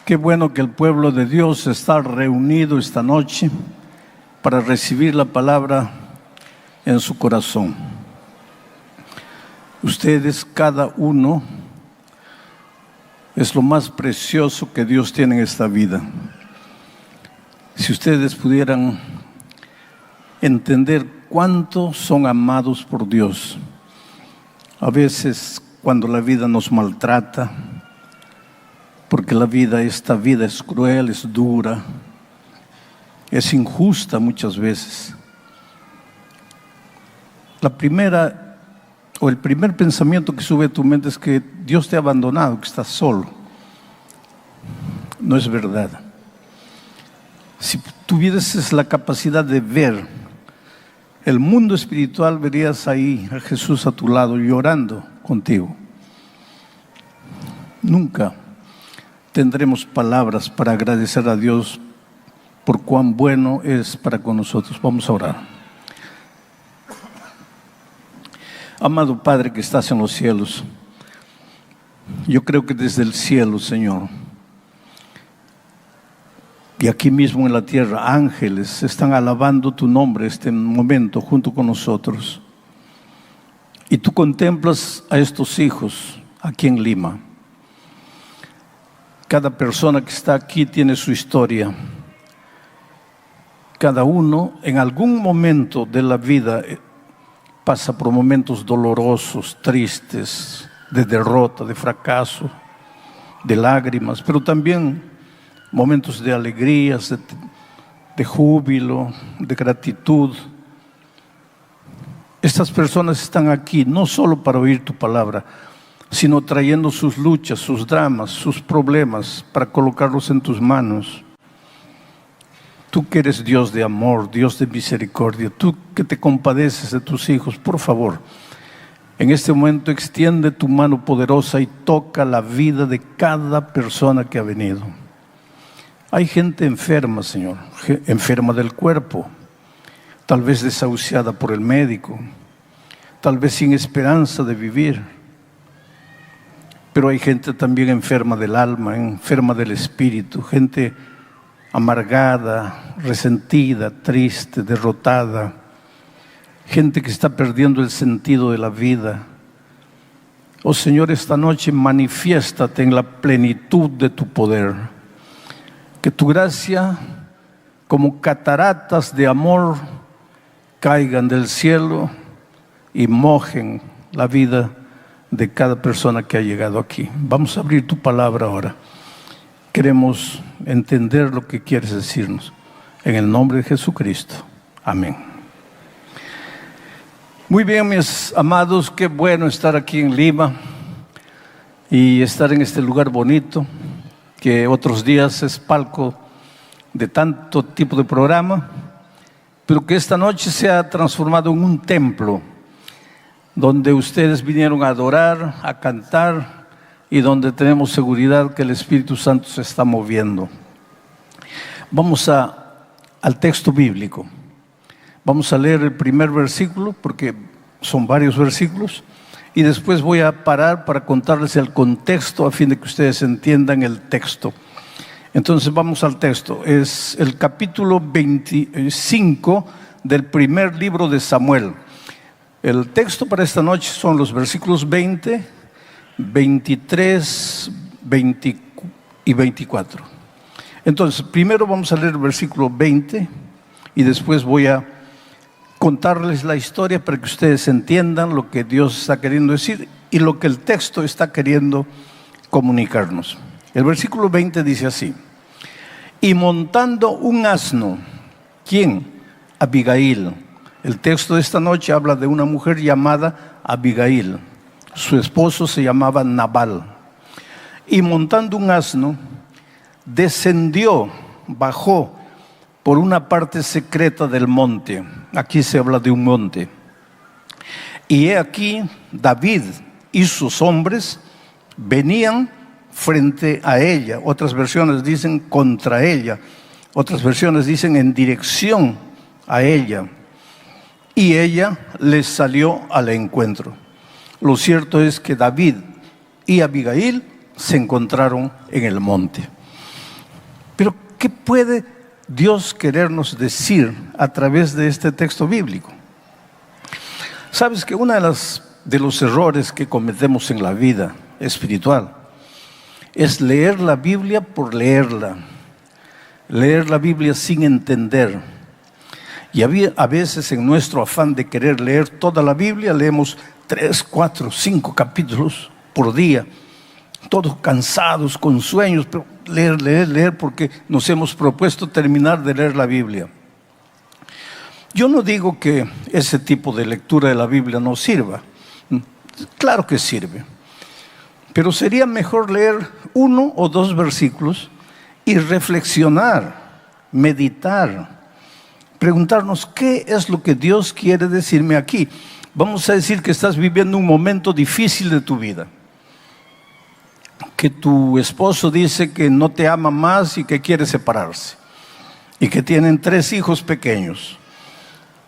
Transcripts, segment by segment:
Qué bueno que el pueblo de Dios está reunido esta noche para recibir la palabra en su corazón. Ustedes, cada uno, es lo más precioso que Dios tiene en esta vida. Si ustedes pudieran entender cuánto son amados por Dios. A veces cuando la vida nos maltrata, porque esta vida es cruel, es dura, es injusta muchas veces. El primer pensamiento que sube a tu mente es que Dios te ha abandonado, que estás solo. No es verdad. Si tuvieses la capacidad de ver el mundo espiritual, verías ahí a Jesús a tu lado llorando contigo. Nunca tendremos palabras para agradecer a Dios por cuán bueno es para con nosotros. Vamos a orar. Amado Padre que estás en los cielos, yo creo que desde el cielo, Señor, y aquí mismo en la tierra, ángeles están alabando tu nombre este momento junto con nosotros. Y tú contemplas a estos hijos aquí en Lima. Cada persona que está aquí tiene su historia. Cada uno en algún momento de la vida pasa por momentos dolorosos, tristes, de derrota, de fracaso, de lágrimas, pero también momentos de alegrías, de júbilo, de gratitud. Estas personas están aquí no solo para oír tu palabra, sino trayendo sus luchas, sus dramas, sus problemas para colocarlos en tus manos. Tú que eres Dios de amor, Dios de misericordia, tú que te compadeces de tus hijos, por favor, en este momento extiende tu mano poderosa y toca la vida de cada persona que ha venido. Hay gente enferma, Señor, enferma del cuerpo, tal vez desahuciada por el médico, tal vez sin esperanza de vivir. Pero hay gente también enferma del alma, enferma del espíritu, gente amargada, resentida, triste, derrotada, gente que está perdiendo el sentido de la vida. Oh Señor, esta noche manifiéstate en la plenitud de tu poder. Que tu gracia, como cataratas de amor, caigan del cielo y mojen la vida de cada persona que ha llegado aquí. Vamos a abrir tu palabra ahora. Queremos entender lo que quieres decirnos. En el nombre de Jesucristo. Amén. Muy bien, mis amados, qué bueno estar aquí en Lima y estar en este lugar bonito, que otros días es palco de tanto tipo de programa, pero que esta noche se ha transformado en un templo donde ustedes vinieron a adorar, a cantar y donde tenemos seguridad que el Espíritu Santo se está moviendo. Vamos al texto bíblico. Vamos a leer el primer versículo porque son varios versículos y después voy a parar para contarles el contexto a fin de que ustedes entiendan el texto. Entonces vamos al texto. Es el capítulo 25 del primer libro de Samuel. El texto para esta noche son los versículos 20, 23, 20 y 24. Entonces, primero vamos a leer el versículo 20 y después voy a contarles la historia para que ustedes entiendan lo que Dios está queriendo decir y lo que el texto está queriendo comunicarnos. El versículo 20 dice así: y montando un asno, ¿quién? Abigail. El texto de esta noche habla de una mujer llamada Abigail. Su esposo se llamaba Nabal. Y montando un asno, bajó por una parte secreta del monte. Aquí se habla de un monte. Y he aquí, David y sus hombres venían frente a ella. Otras versiones dicen contra ella. Otras versiones dicen en dirección a ella. Y ella les salió al encuentro. Lo cierto es que David y Abigail se encontraron en el monte. Pero ¿qué puede Dios querernos decir a través de este texto bíblico? Sabes que uno de los errores que cometemos en la vida espiritual es leer la Biblia por leerla, leer la Biblia sin entender. Y a veces en nuestro afán de querer leer toda la Biblia, leemos 3, 4, 5 capítulos por día, todos cansados, con sueños, pero leer, porque nos hemos propuesto terminar de leer la Biblia. Yo no digo que ese tipo de lectura de la Biblia no sirva. Claro que sirve. Pero sería mejor leer 1 o 2 versículos y reflexionar, meditar, preguntarnos qué es lo que Dios quiere decirme aquí. Vamos a decir que estás viviendo un momento difícil de tu vida, que tu esposo dice que no te ama más y que quiere separarse, y que tienen 3 hijos pequeños,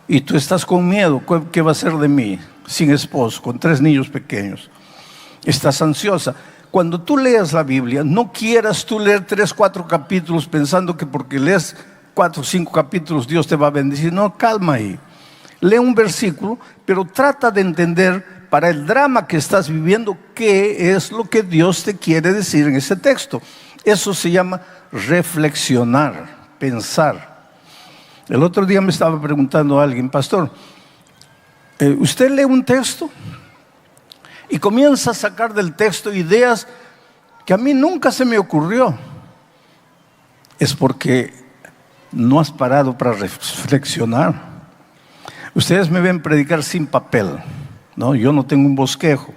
y tú estás con miedo. ¿Qué va a ser de mí sin esposo, con 3 niños pequeños? Estás ansiosa. Cuando tú leas la Biblia, no quieras tú leer 3, 4 capítulos pensando que porque lees 4 o 5 capítulos Dios te va a bendecir. No, calma ahí. Lee un versículo, pero trata de entender para el drama que estás viviendo qué es lo que Dios te quiere decir en ese texto. Eso se llama reflexionar, pensar. El otro día me estaba preguntando a alguien: pastor, ¿usted lee un texto y comienza a sacar del texto ideas que a mí nunca se me ocurrió? Es porque no has parado para reflexionar. Ustedes me ven predicar sin papel, ¿no? Yo no tengo un bosquejo.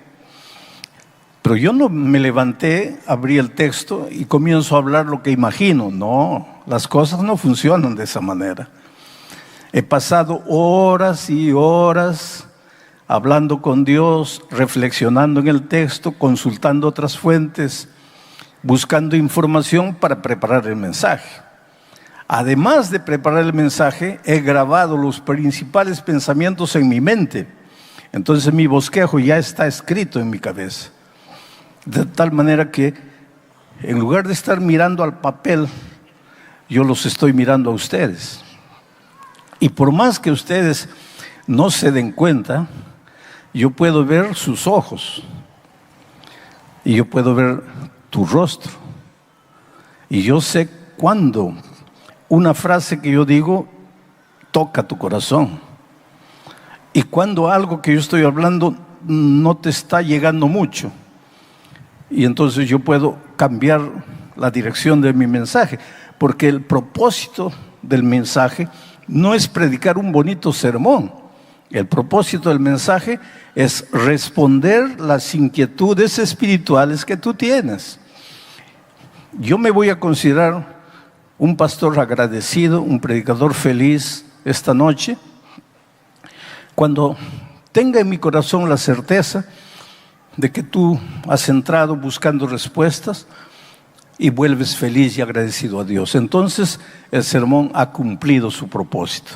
Pero yo no me levanté, abrí el texto y comienzo a hablar lo que imagino. No, las cosas no funcionan de esa manera. He pasado horas y horas hablando con Dios, reflexionando en el texto, consultando otras fuentes, buscando información para preparar el mensaje. Además de preparar el mensaje, he grabado los principales pensamientos en mi mente. Entonces mi bosquejo ya está escrito en mi cabeza. De tal manera que en lugar de estar mirando al papel, yo los estoy mirando a ustedes. Y por más que ustedes no se den cuenta, yo puedo ver sus ojos. Y yo puedo ver tu rostro. Y yo sé cuándo una frase que yo digo toca tu corazón, y cuando algo que yo estoy hablando no te está llegando mucho, y entonces yo puedo cambiar la dirección de mi mensaje, porque el propósito del mensaje no es predicar un bonito sermón. El propósito del mensaje es responder las inquietudes espirituales que tú tienes. Yo me voy a considerar un pastor agradecido, un predicador feliz esta noche, cuando tenga en mi corazón la certeza de que tú has entrado buscando respuestas y vuelves feliz y agradecido a Dios. Entonces el sermón ha cumplido su propósito.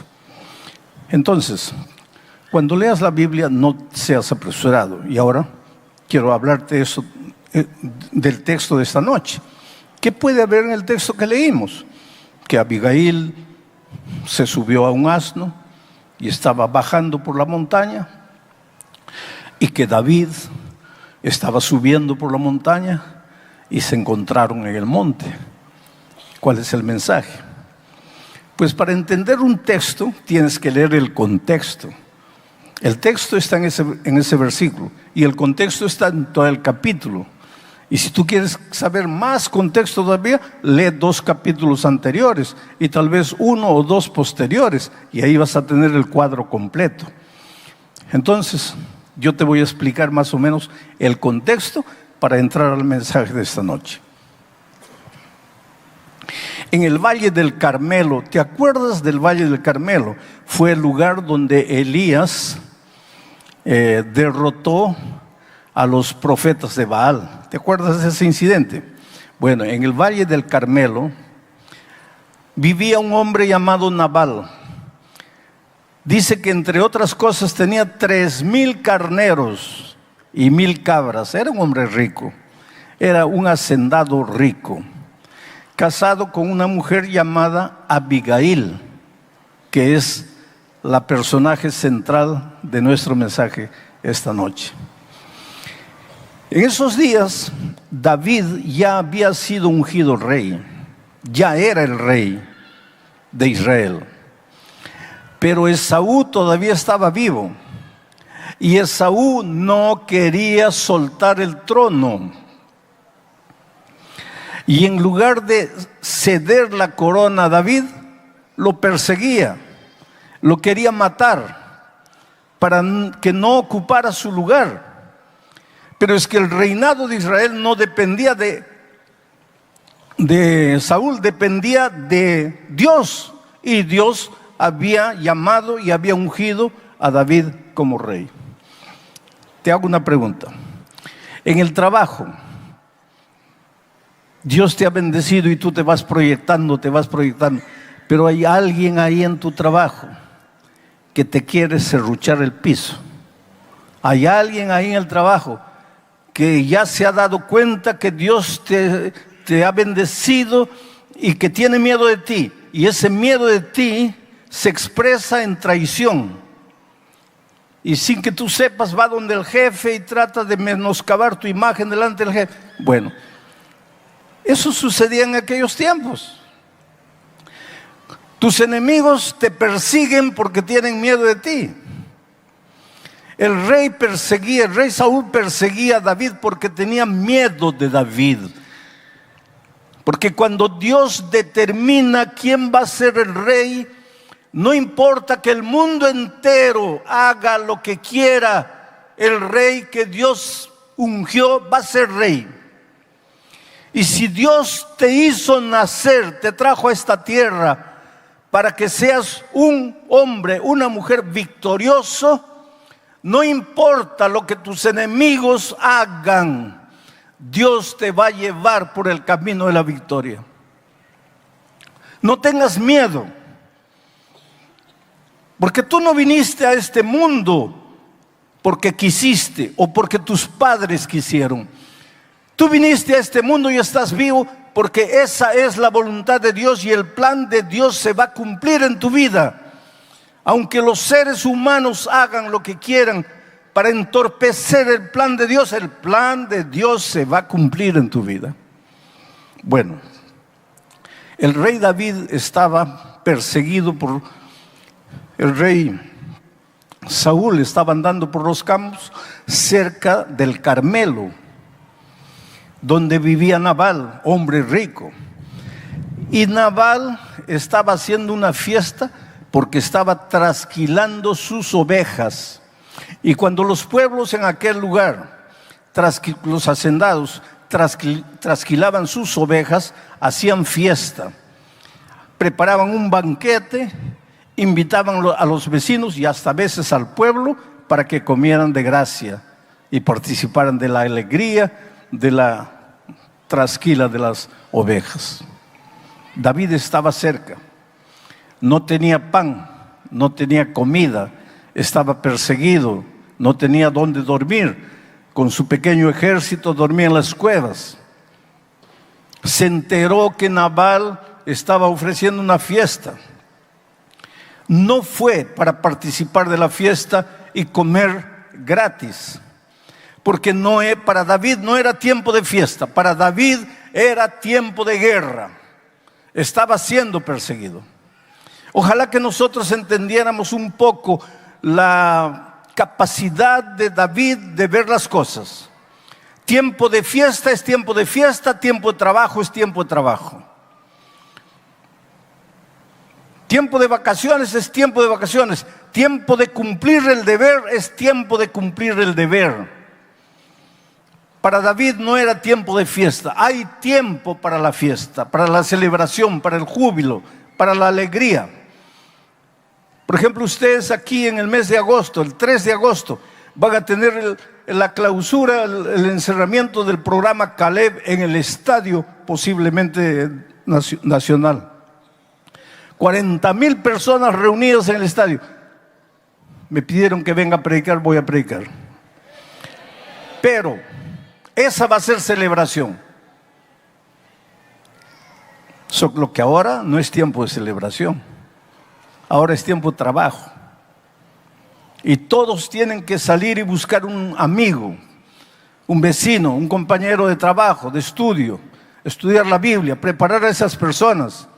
Entonces, cuando leas la Biblia, no seas apresurado. Y ahora quiero hablarte eso, del texto de esta noche. ¿Qué puede haber en el texto que leímos? Que Abigail se subió a un asno y estaba bajando por la montaña, y que David estaba subiendo por la montaña y se encontraron en el monte. ¿Cuál es el mensaje? Pues para entender un texto tienes que leer el contexto. El texto está en ese versículo, y el contexto está en todo el capítulo. Y si tú quieres saber más contexto todavía, lee 2 capítulos anteriores y tal vez 1 o 2 posteriores, y ahí vas a tener el cuadro completo. Entonces, yo te voy a explicar más o menos el contexto para entrar al mensaje de esta noche. En el Valle del Carmelo, ¿te acuerdas del Valle del Carmelo? Fue el lugar donde Elías derrotó a los profetas de Baal. ¿Te acuerdas de ese incidente? Bueno, en el Valle del Carmelo vivía un hombre llamado Nabal. Dice que entre otras cosas tenía 3,000 carneros y 1,000 cabras. Era un hombre rico, era un hacendado rico. casado con una mujer llamada Abigail, que es la personaje central de nuestro mensaje esta noche. En esos días, David ya había sido ungido rey, ya era el rey de Israel. Pero Esaú todavía estaba vivo y Esaú no quería soltar el trono. Y en lugar de ceder la corona a David, lo perseguía, lo quería matar para que no ocupara su lugar. Pero es que el reinado de Israel no dependía de Saúl, dependía de Dios. Y Dios había llamado y había ungido a David como rey. Te hago una pregunta. En el trabajo, Dios te ha bendecido y tú te vas proyectando, pero hay alguien ahí en tu trabajo que te quiere serruchar el piso. Hay alguien ahí en el trabajo que ya se ha dado cuenta que Dios te ha bendecido y que tiene miedo de ti. Y ese miedo de ti se expresa en traición. Y sin que tú sepas, va donde el jefe y trata de menoscabar tu imagen delante del jefe. Bueno, eso sucedía en aquellos tiempos. Tus enemigos te persiguen porque tienen miedo de ti. El rey Saúl perseguía a David porque tenía miedo de David. Porque cuando Dios determina quién va a ser el rey, no importa que el mundo entero haga lo que quiera, el rey que Dios ungió va a ser rey. Y si Dios te hizo nacer, te trajo a esta tierra para que seas un hombre, una mujer victorioso, no importa lo que tus enemigos hagan, Dios te va a llevar por el camino de la victoria. No tengas miedo, porque tú no viniste a este mundo porque quisiste o porque tus padres quisieron. Tú viniste a este mundo y estás vivo porque esa es la voluntad de Dios y el plan de Dios se va a cumplir en tu vida. Aunque los seres humanos hagan lo que quieran para entorpecer el plan de Dios se va a cumplir en tu vida. Bueno, el rey David estaba perseguido por el rey Saúl, estaba andando por los campos cerca del Carmelo, donde vivía Nabal, hombre rico. Y Nabal estaba haciendo una fiesta porque estaba trasquilando sus ovejas. Y cuando los pueblos en aquel lugar, los hacendados, trasquilaban sus ovejas, hacían fiesta, preparaban un banquete, invitaban a los vecinos y hasta a veces al pueblo para que comieran de gracia y participaran de la alegría de la trasquila de las ovejas. David estaba cerca. No tenía pan, no tenía comida, estaba perseguido, no tenía dónde dormir. Con su pequeño ejército dormía en las cuevas. Se enteró que Nabal estaba ofreciendo una fiesta. No fue para participar de la fiesta y comer gratis, porque para David no era tiempo de fiesta, para David era tiempo de guerra. Estaba siendo perseguido. Ojalá que nosotros entendiéramos un poco la capacidad de David de ver las cosas. Tiempo de fiesta es tiempo de fiesta, tiempo de trabajo es tiempo de trabajo. Tiempo de vacaciones es tiempo de vacaciones. Tiempo de cumplir el deber es tiempo de cumplir el deber. Para David no era tiempo de fiesta. Hay tiempo para la fiesta, para la celebración, para el júbilo, para la alegría. Por ejemplo, ustedes aquí en el mes de agosto, el 3 de agosto, van a tener la clausura, el encerramiento del programa Caleb en el estadio, posiblemente nacional. 40,000 personas reunidas en el estadio. Me pidieron que venga a predicar, voy a predicar. Pero esa va a ser celebración. Lo que ahora no es tiempo de celebración, ahora es tiempo de trabajo. Y todos tienen que salir y buscar un amigo, un vecino, un compañero de trabajo, de estudio, estudiar la Biblia, preparar a esas personas.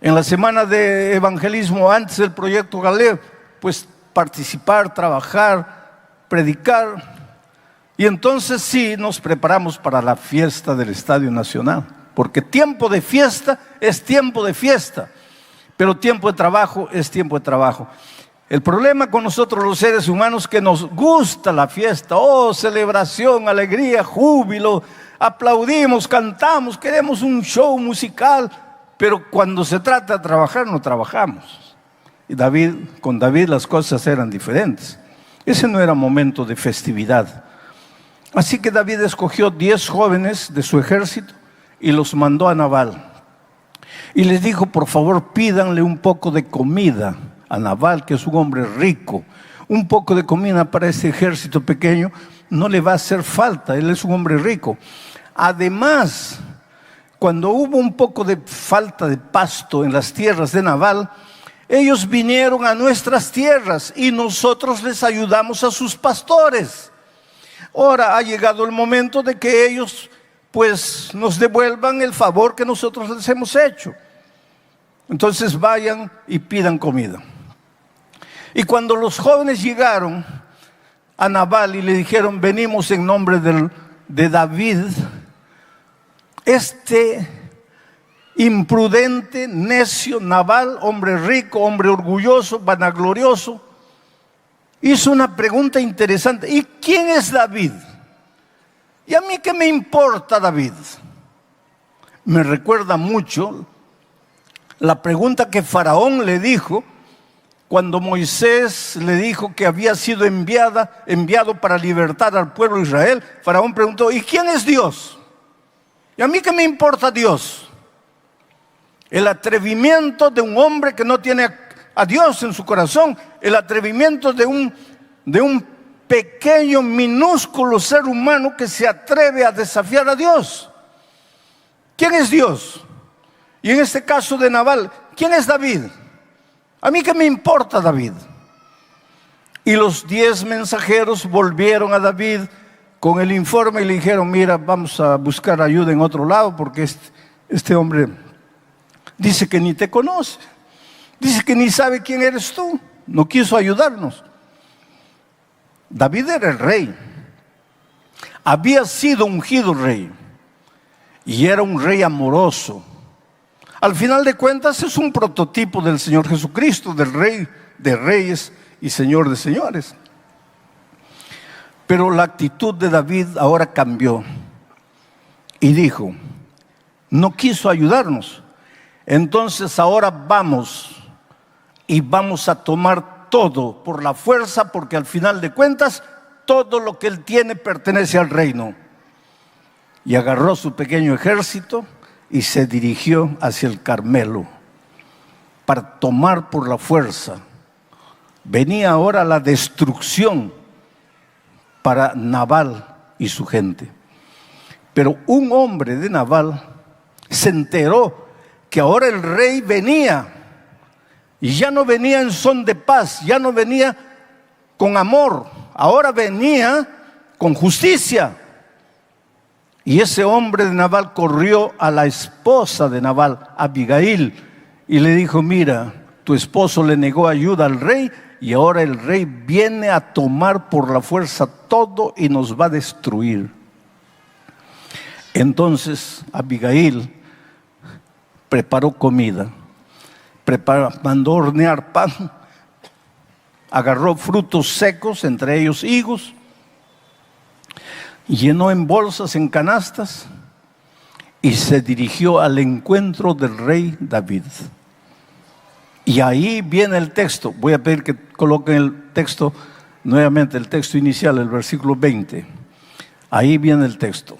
En la semana de evangelismo, antes del proyecto Galileo, pues participar, trabajar, predicar. Y entonces sí nos preparamos para la fiesta del Estadio Nacional. Porque tiempo de fiesta es tiempo de fiesta, pero tiempo de trabajo es tiempo de trabajo. El problema con nosotros los seres humanos es que nos gusta la fiesta, celebración, alegría, júbilo, aplaudimos, cantamos, queremos un show musical, pero cuando se trata de trabajar no trabajamos. Y con David las cosas eran diferentes. Ese no era momento de festividad. Así que David escogió 10 jóvenes de su ejército y los mandó a Nabal. Y les dijo, por favor, pídanle un poco de comida a Nabal, que es un hombre rico. Un poco de comida para ese ejército pequeño no le va a hacer falta, él es un hombre rico. Además, cuando hubo un poco de falta de pasto en las tierras de Nabal, ellos vinieron a nuestras tierras y nosotros les ayudamos a sus pastores. Ahora ha llegado el momento de que ellos pues nos devuelvan el favor que nosotros les hemos hecho. Entonces vayan y pidan comida. Y cuando los jóvenes llegaron a Nabal y le dijeron, venimos en nombre de David, este imprudente, necio Nabal, hombre rico, hombre orgulloso, vanaglorioso, hizo una pregunta interesante. ¿Y quién es David? ¿Y a mí qué me importa David? Me recuerda mucho la pregunta que Faraón le dijo cuando Moisés le dijo que había sido enviado para libertar al pueblo de Israel. Faraón preguntó, ¿y quién es Dios? ¿Y a mí qué me importa Dios? El atrevimiento de un hombre que no tiene a Dios en su corazón, el atrevimiento de un pequeño, minúsculo ser humano que se atreve a desafiar a Dios. ¿Quién es Dios? Y en este caso de Nabal, ¿quién es David? ¿A mí qué me importa David? Y los 10 mensajeros volvieron a David con el informe y le dijeron, mira, vamos a buscar ayuda en otro lado porque este hombre dice que ni te conoce, dice que ni sabe quién eres tú, no quiso ayudarnos. David era el rey, había sido ungido rey y era un rey amoroso. Al final de cuentas es un prototipo del Señor Jesucristo, del Rey de Reyes y Señor de Señores. Pero la actitud de David ahora cambió y dijo, no quiso ayudarnos. Entonces ahora vamos a tomar todo por la fuerza, porque al final de cuentas todo lo que él tiene pertenece al reino. Y agarró su pequeño ejército y se dirigió hacia el Carmelo para tomar por la fuerza. Venía ahora la destrucción para Nabal y su gente. Pero un hombre de Nabal se enteró que ahora el rey venía, y ya no venía en son de paz, ya no venía con amor, ahora venía con justicia. Y ese hombre de Nabal corrió a la esposa de Nabal, Abigail, y le dijo, mira, tu esposo le negó ayuda al rey y ahora el rey viene a tomar por la fuerza todo y nos va a destruir. Entonces Abigail preparó comida, mandó hornear pan, agarró frutos secos, entre ellos higos, llenó en bolsas, en canastas y se dirigió al encuentro del rey David. Y ahí viene el texto. Voy a pedir que coloquen el texto nuevamente, el texto inicial, el versículo 20. Ahí viene el texto.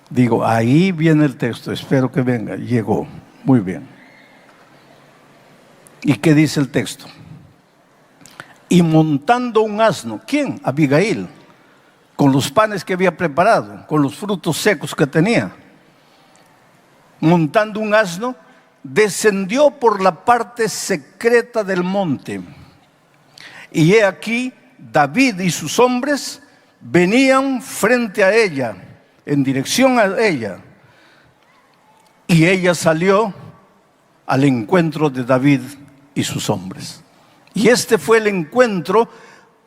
Digo, ahí viene el texto. Espero que venga. Llegó. Muy bien. ¿Y qué dice el texto? Y montando un asno. ¿Quién? Abigail. Con los panes que había preparado, con los frutos secos que tenía. montando un asno, descendió por la parte secreta del monte. Y he aquí, David y sus hombres venían frente a ella, en dirección a ella. Y ella salió al encuentro de David y sus hombres. Y este fue el encuentro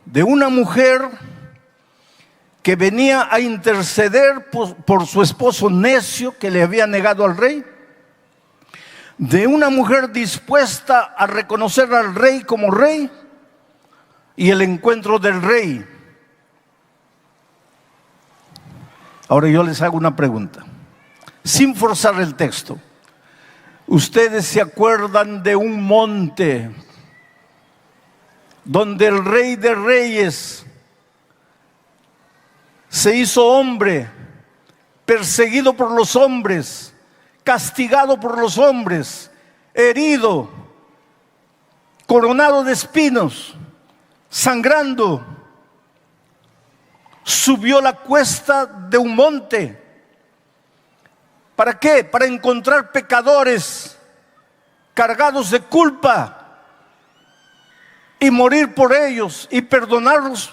de una mujer que venía a interceder por su esposo necio que le había negado al rey, de una mujer dispuesta a reconocer al rey como rey, y el encuentro del rey. Ahora yo les hago una pregunta, sin forzar el texto. ¿Ustedes se acuerdan de un monte donde el Rey de Reyes se hizo hombre, perseguido por los hombres, castigado por los hombres, herido, coronado de espinos, sangrando? Subió la cuesta de un monte. ¿Para qué? Para encontrar pecadores cargados de culpa y morir por ellos y perdonarlos.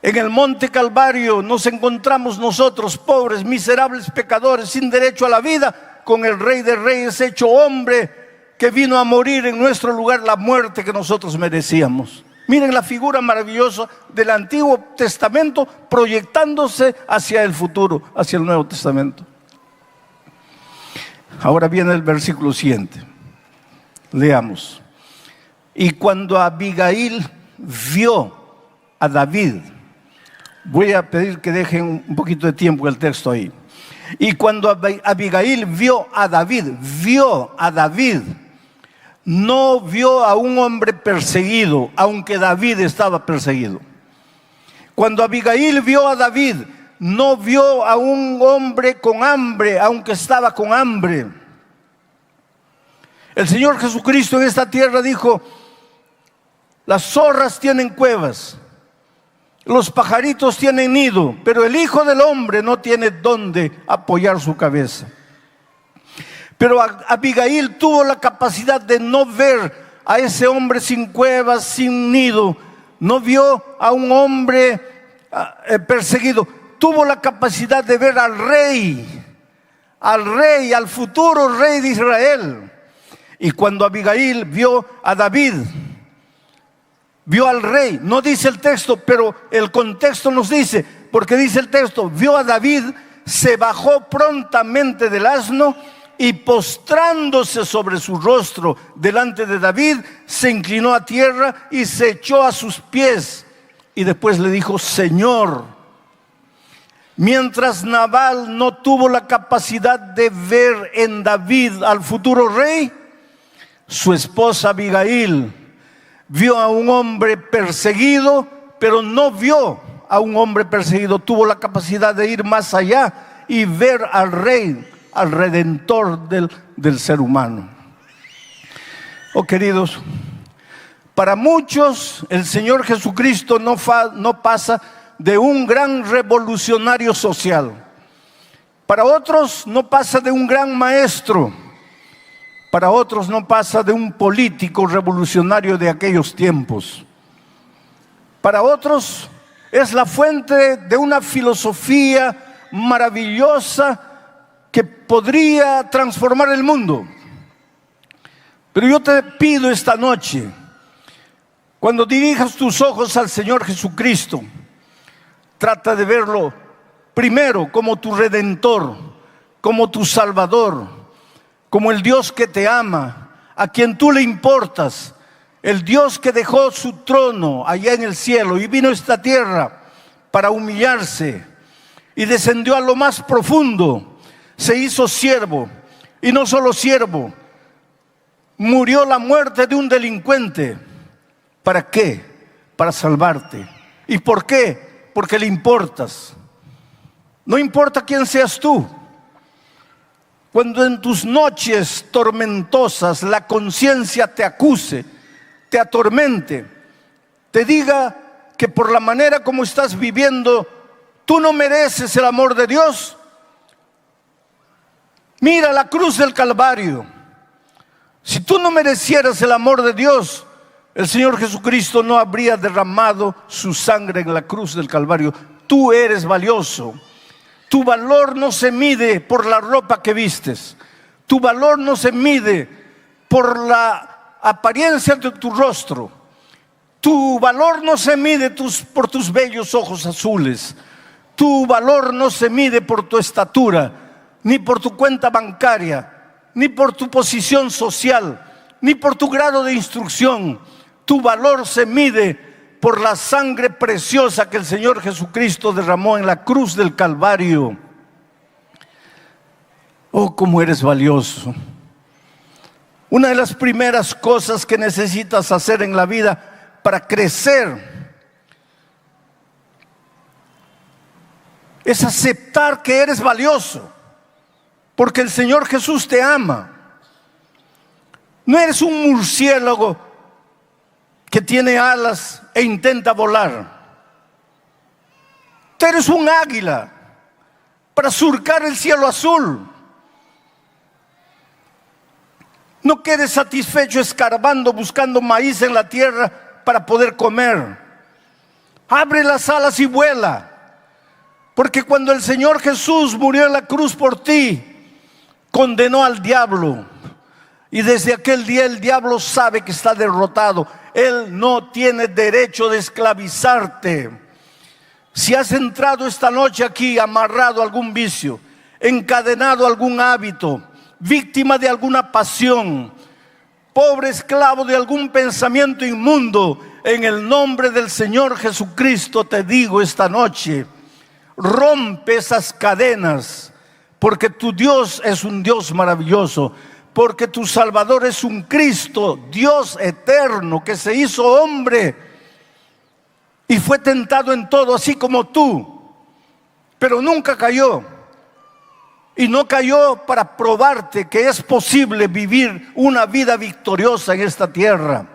En el monte Calvario nos encontramos nosotros, pobres, miserables pecadores, sin derecho a la vida, con el Rey de Reyes hecho hombre, que vino a morir en nuestro lugar la muerte que nosotros merecíamos. Miren la figura maravillosa del Antiguo Testamento proyectándose hacia el futuro, hacia el Nuevo Testamento. Ahora viene el versículo siguiente. Leamos. Y cuando Abigail vio a David, voy a pedir que dejen un poquito de tiempo el texto ahí. Y cuando Abigail vio a David, no vio a un hombre perseguido, aunque David estaba perseguido. Cuando Abigail vio a David, no vio a un hombre con hambre, aunque estaba con hambre. El Señor Jesucristo en esta tierra dijo: las zorras tienen cuevas, los pajaritos tienen nido, pero el Hijo del Hombre no tiene dónde apoyar su cabeza. Pero Abigail tuvo la capacidad de no ver a ese hombre sin cuevas, sin nido. No vio a un hombre perseguido. Tuvo la capacidad de ver al rey, al futuro rey de Israel. Y cuando Abigail vio a David, vio al rey, no dice el texto, pero el contexto nos dice, porque dice el texto, vio a David, se bajó prontamente del asno y postrándose sobre su rostro delante de David, se inclinó a tierra y se echó a sus pies. Y después le dijo: Señor. Mientras Nabal no tuvo la capacidad de ver en David al futuro rey, su esposa Abigail vio a un hombre perseguido, pero no vio a un hombre perseguido. Tuvo la capacidad de ir más allá y ver al rey, al redentor del ser humano. Oh, queridos, para muchos el Señor Jesucristo no pasa de un gran revolucionario social. Para otros no pasa de un gran maestro. Para otros no pasa de un político revolucionario de aquellos tiempos. Para otros es la fuente de una filosofía maravillosa que podría transformar el mundo. Pero yo te pido esta noche, cuando dirijas tus ojos al Señor Jesucristo, trata de verlo primero como tu Redentor, como tu Salvador, como el Dios que te ama, a quien tú le importas, el Dios que dejó su trono allá en el cielo y vino a esta tierra para humillarse y descendió a lo más profundo, se hizo siervo, y no solo siervo, murió la muerte de un delincuente. ¿Para qué? Para salvarte. ¿Y por qué? Porque le importas. No importa quién seas tú. Cuando en tus noches tormentosas la conciencia te acuse, te atormente, te diga que por la manera como estás viviendo tú no mereces el amor de Dios, Mira la cruz del Calvario. Si tú no merecieras el amor de Dios, el Señor Jesucristo no habría derramado su sangre en la cruz del Calvario. Tú eres valioso. Tu valor no se mide por la ropa que vistes. Tu valor no se mide por la apariencia de tu rostro. Tu valor no se mide por tus bellos ojos azules. Tu valor no se mide por tu estatura, ni por tu cuenta bancaria, ni por tu posición social, ni por tu grado de instrucción. Tu valor se mide por la sangre preciosa que el Señor Jesucristo derramó en la cruz del Calvario. Oh, cómo eres valioso. Una de las primeras cosas que necesitas hacer en la vida para crecer es aceptar que eres valioso, porque el Señor Jesús te ama. No eres un murciélago que tiene alas e intenta volar. Tú eres un águila para surcar el cielo azul. No quedes satisfecho escarbando, buscando maíz en la tierra para poder comer. Abre las alas y vuela. Porque cuando el Señor Jesús murió en la cruz por ti, condenó al diablo. Y desde aquel día el diablo sabe que está derrotado. Él no tiene derecho de esclavizarte. Si has entrado esta noche aquí amarrado a algún vicio, encadenado a algún hábito, víctima de alguna pasión, pobre esclavo de algún pensamiento inmundo, en el nombre del Señor Jesucristo te digo esta noche: rompe esas cadenas, porque tu Dios es un Dios maravilloso, porque tu Salvador es un Cristo, Dios eterno, que se hizo hombre y fue tentado en todo, así como tú, pero nunca cayó. Y no cayó para probarte que es posible vivir una vida victoriosa en esta tierra.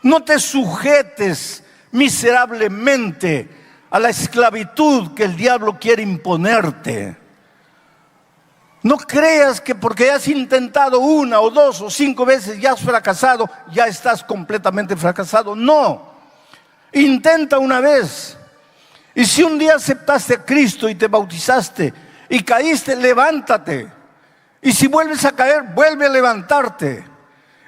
No te sujetes miserablemente a la esclavitud que el diablo quiere imponerte. No creas que porque has intentado 1 o 2 o 5 veces ya has fracasado, ya estás completamente fracasado. No, intenta una vez. Y si un día aceptaste a Cristo y te bautizaste y caíste, levántate. Y si vuelves a caer, vuelve a levantarte.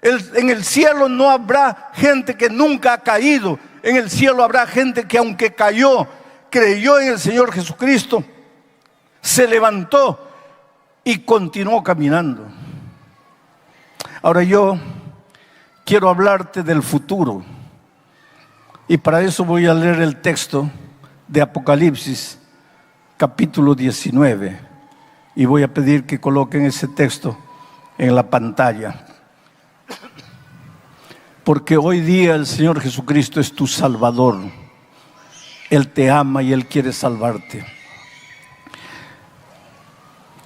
En el cielo no habrá gente que nunca ha caído. En el cielo habrá gente que aunque cayó, creyó en el Señor Jesucristo, se levantó y continuó caminando. Ahora yo quiero hablarte del futuro. Y para eso voy a leer el texto de Apocalipsis, capítulo 19. Y voy a pedir que coloquen ese texto en la pantalla. Porque hoy día el Señor Jesucristo es tu Salvador. Él te ama y Él quiere salvarte.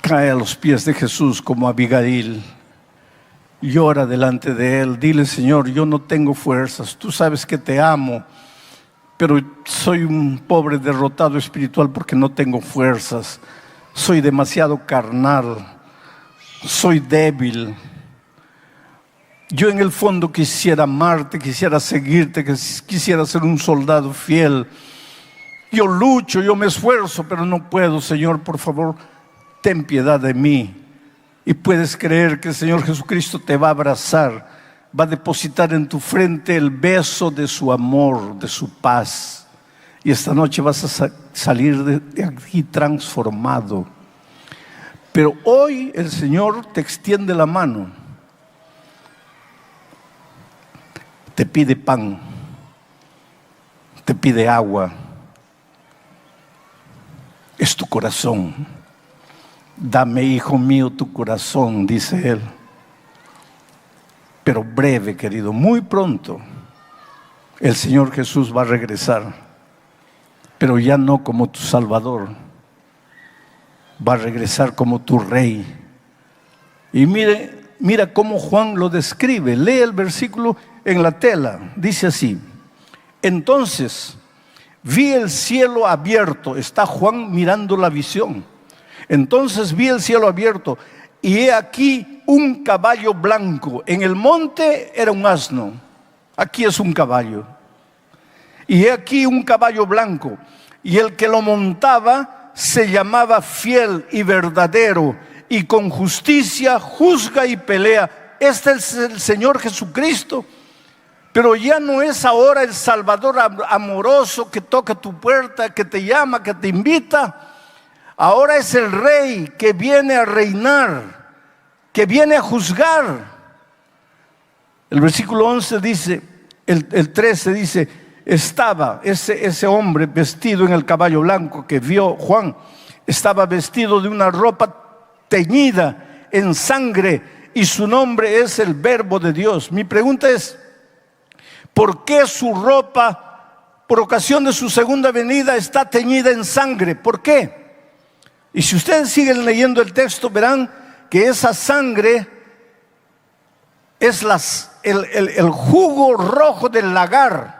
Cae a los pies de Jesús como Abigail. Llora delante de Él. Dile: Señor, yo no tengo fuerzas. Tú sabes que te amo, pero soy un pobre derrotado espiritual porque no tengo fuerzas. Soy demasiado carnal. Soy débil. Yo en el fondo quisiera amarte, quisiera seguirte, quisiera ser un soldado fiel. Yo lucho, yo me esfuerzo, pero no puedo. Señor, por favor, ten piedad de mí. Y puedes creer que el Señor Jesucristo te va a abrazar, va a depositar en tu frente el beso de su amor, de su paz. Y esta noche vas a salir de aquí transformado. Pero hoy el Señor te extiende la mano. Te pide pan, te pide agua. Es tu corazón. Dame, hijo mío, tu corazón, dice Él. Pero breve, querido, muy pronto el Señor Jesús va a regresar, pero ya no como tu Salvador, va a regresar como tu Rey. Y mira cómo Juan lo describe. Lee el versículo en la tela. Dice así: entonces vi el cielo abierto. Está Juan mirando la visión. Entonces vi el cielo abierto y he aquí un caballo blanco. En el monte era un asno, aquí es un caballo. Y he aquí un caballo blanco, y el que lo montaba se llamaba Fiel y Verdadero, y con justicia juzga y pelea. Este es el Señor Jesucristo. Pero ya no es ahora el Salvador amoroso que toca tu puerta, que te llama, que te invita. Ahora es el Rey que viene a reinar, que viene a juzgar. El versículo 11 dice, el 13 dice, estaba ese hombre vestido en el caballo blanco que vio Juan, estaba vestido de una ropa teñida en sangre y su nombre es el Verbo de Dios. Mi pregunta es, ¿por qué su ropa, por ocasión de su segunda venida, está teñida en sangre? ¿Por qué? Y si ustedes siguen leyendo el texto, verán que esa sangre es el jugo rojo del lagar.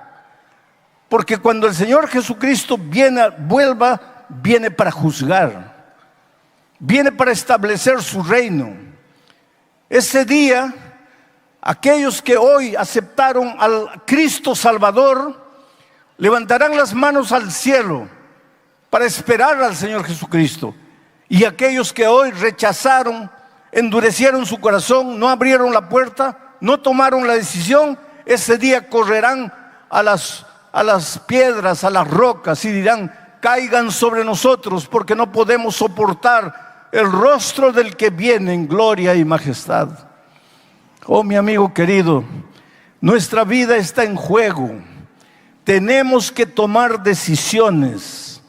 Porque cuando el Señor Jesucristo viene para juzgar, viene para establecer su reino. Ese día, aquellos que hoy aceptaron al Cristo Salvador, levantarán las manos al cielo para esperar al Señor Jesucristo. Y aquellos que hoy rechazaron, endurecieron su corazón, no abrieron la puerta, no tomaron la decisión, ese día correrán a las piedras, a las rocas y dirán, caigan sobre nosotros porque no podemos soportar el rostro del que viene en gloria y majestad. Oh, mi amigo querido, nuestra vida está en juego. Tenemos que tomar decisiones.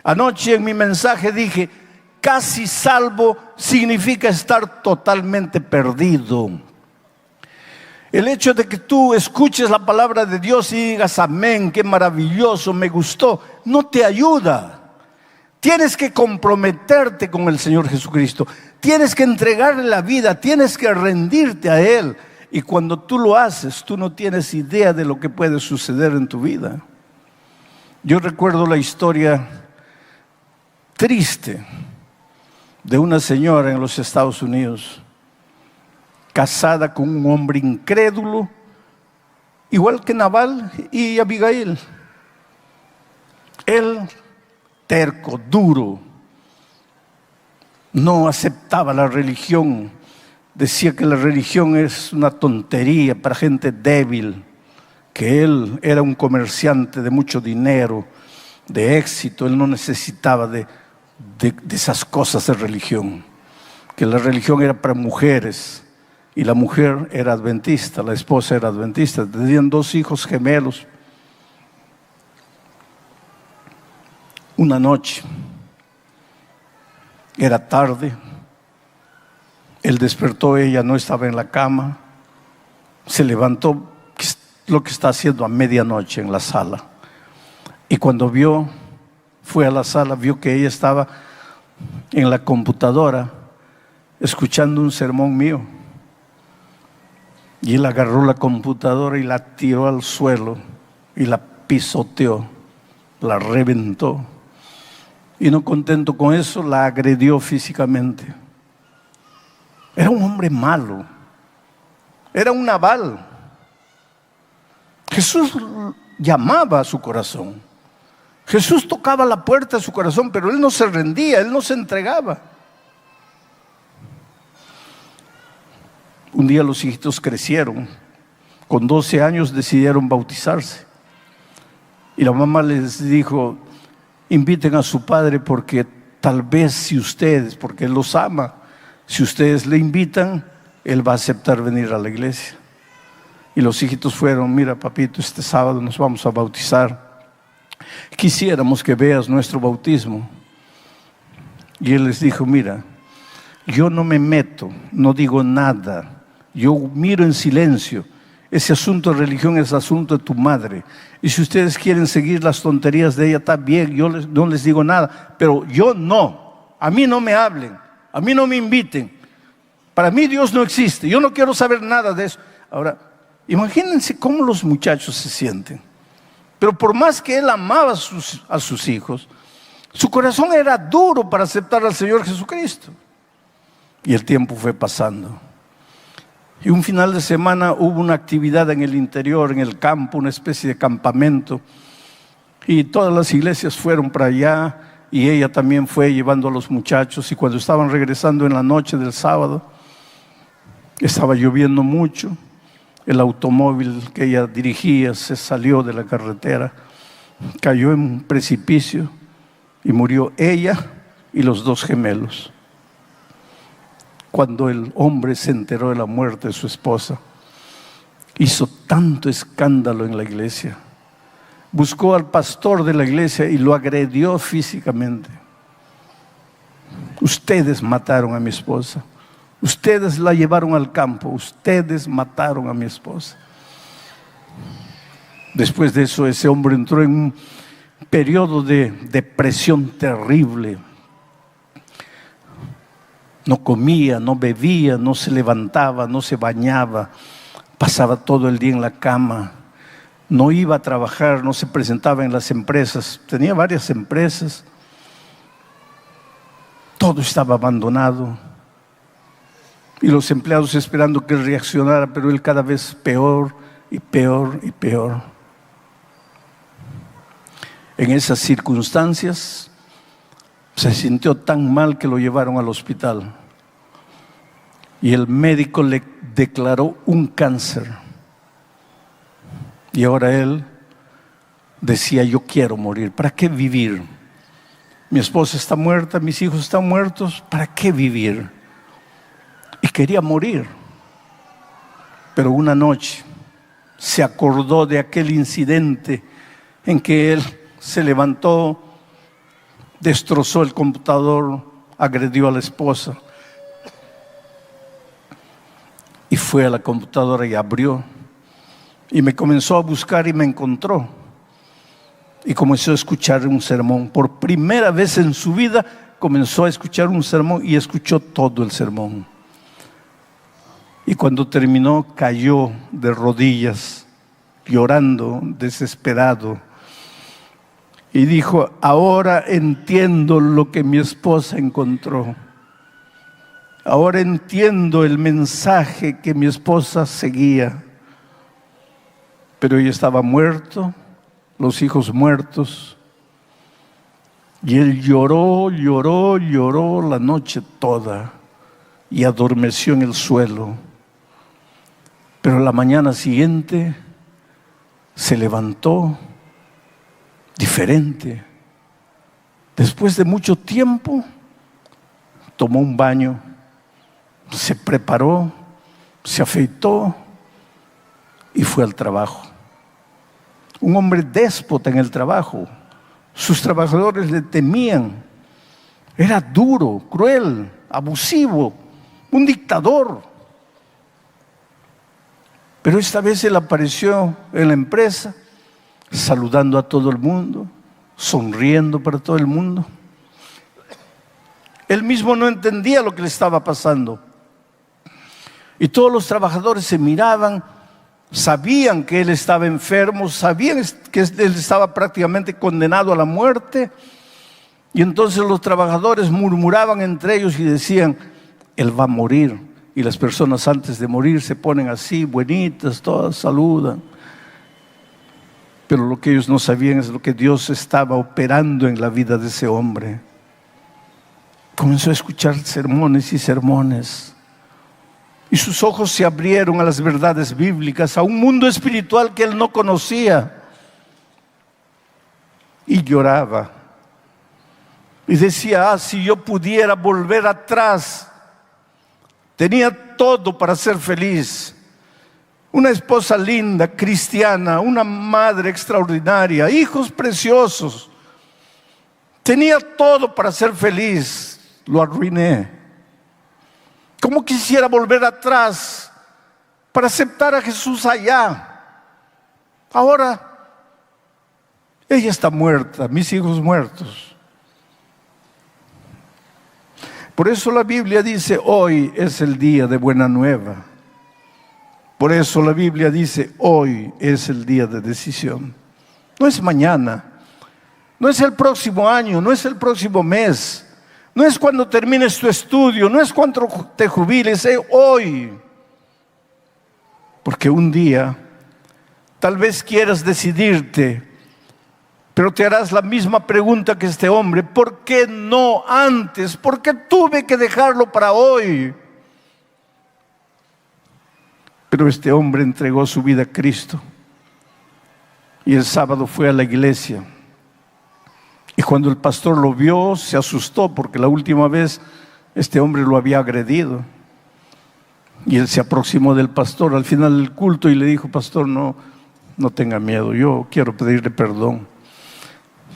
Anoche en mi mensaje dije, casi salvo significa estar totalmente perdido. El hecho de que tú escuches la palabra de Dios y digas amén, qué maravilloso, me gustó, no te ayuda. Tienes que comprometerte con el Señor Jesucristo. Tienes que entregarle la vida, tienes que rendirte a Él. Y cuando tú lo haces, tú no tienes idea de lo que puede suceder en tu vida. Yo recuerdo la historia triste de una señora en los Estados Unidos, casada con un hombre incrédulo, igual que Nabal y Abigail. Él, terco, duro, no aceptaba la religión, decía que la religión es una tontería para gente débil, que él era un comerciante de mucho dinero, de éxito, él no necesitaba de esas cosas de religión, que la religión era para mujeres y la mujer era adventista, la esposa era adventista, tenían 2 hijos gemelos. Una noche, era tarde, él despertó, ella no estaba en la cama, se levantó, lo que está haciendo a medianoche en la sala, y cuando fue a la sala, vio que ella estaba en la computadora escuchando un sermón mío. Y él agarró la computadora y la tiró al suelo y la pisoteó, la reventó. Y no contento con eso, la agredió físicamente. Era un hombre malo, era un Nabal. Jesús llamaba a su corazón. Jesús tocaba la puerta de su corazón, pero él no se rendía, él no se entregaba. Un día los hijitos crecieron, con 12 años decidieron bautizarse. Y la mamá les dijo, inviten a su padre porque tal vez si ustedes, porque él los ama, si ustedes le invitan, él va a aceptar venir a la iglesia. Y los hijitos fueron, mira papito, este sábado nos vamos a bautizar. Quisiéramos que veas nuestro bautismo. Y él les dijo, mira, yo no me meto, no digo nada, yo miro en silencio. Ese asunto de religión es asunto de tu madre. Y si ustedes quieren seguir las tonterías de ella, está bien, yo no les digo nada, pero yo no. A mí no me hablen, a mí no me inviten. Para mí Dios no existe, yo no quiero saber nada de eso. Ahora, imagínense cómo los muchachos se sienten. Pero por más que él amaba a sus hijos, Su corazón era duro para aceptar al Señor Jesucristo. Y el tiempo fue pasando. Y un final de semana hubo una actividad en el interior, en el campo, una especie de campamento. Y todas las iglesias fueron para allá y ella también fue llevando a los muchachos. Y cuando estaban regresando en la noche del sábado, estaba lloviendo mucho. El automóvil que ella dirigía se salió de la carretera, cayó en un precipicio y murió ella y los 2 gemelos. Cuando el hombre se enteró de la muerte de su esposa, hizo tanto escándalo en la iglesia. Buscó al pastor de la iglesia y lo agredió físicamente. Ustedes mataron a mi esposa. Ustedes la llevaron al campo. Ustedes mataron a mi esposa. Después de eso, ese hombre entró en un periodo de depresión terrible. No comía, no bebía, no se levantaba, no se bañaba. Pasaba todo el día en la cama. No iba a trabajar, no se presentaba en las empresas. Tenía varias empresas. Todo estaba abandonado. Y los empleados esperando que él reaccionara, pero él cada vez peor y peor y peor. En esas circunstancias se sintió tan mal que lo llevaron al hospital. Y el médico le declaró un cáncer. Y ahora él decía: yo quiero morir, ¿para qué vivir? Mi esposa está muerta, mis hijos están muertos, ¿para qué vivir? Y quería morir. Pero una noche se acordó de aquel incidente en que él se levantó, destrozó el computador, agredió a la esposa. Y fue a la computadora y abrió. Y me comenzó a buscar y me encontró. Y comenzó a escuchar un sermón. Por primera vez en su vida comenzó a escuchar un sermón y escuchó todo el sermón. Y cuando terminó, cayó de rodillas, llorando, desesperado. Y dijo: ahora entiendo lo que mi esposa encontró. Ahora entiendo el mensaje que mi esposa seguía. Pero ella estaba muerto, los hijos muertos. Y él lloró, lloró, lloró la noche toda y adormeció en el suelo. Pero la mañana siguiente se levantó diferente. Después de mucho tiempo, tomó un baño, se preparó, se afeitó y fue al trabajo. Un hombre déspota en el trabajo. Sus trabajadores le temían. Era duro, cruel, abusivo, un dictador. Pero esta vez él apareció en la empresa, saludando a todo el mundo, sonriendo para todo el mundo. Él mismo no entendía lo que le estaba pasando. Y todos los trabajadores se miraban, sabían que él estaba enfermo, sabían que él estaba prácticamente condenado a la muerte. Y entonces los trabajadores murmuraban entre ellos y decían: él va a morir. Y las personas antes de morir se ponen así, buenitas, todas saludan. Pero lo que ellos no sabían es lo que Dios estaba operando en la vida de ese hombre. Comenzó a escuchar sermones y sermones. Y sus ojos se abrieron a las verdades bíblicas, a un mundo espiritual que él no conocía. Y lloraba. Y decía: si yo pudiera volver atrás. Tenía todo para ser feliz. Una esposa linda, cristiana, una madre extraordinaria, hijos preciosos. Tenía todo para ser feliz. Lo arruiné. ¿Cómo quisiera volver atrás para aceptar a Jesús allá? Ahora, ella está muerta, mis hijos muertos. Por eso la Biblia dice: hoy es el día de buena nueva. Por eso la Biblia dice: hoy es el día de decisión. No es mañana. No es el próximo año, no es el próximo mes, no es cuando termines tu estudio, no es cuando te jubiles, es hoy. Porque un día tal vez quieras decidirte, pero te harás la misma pregunta que este hombre: ¿por qué no antes? ¿Por qué tuve que dejarlo para hoy? Pero este hombre entregó su vida a Cristo y el sábado fue a la iglesia. Y cuando el pastor lo vio, se asustó porque la última vez este hombre lo había agredido. Y él se aproximó del pastor al final del culto y le dijo: pastor, no tenga miedo, yo quiero pedirle perdón.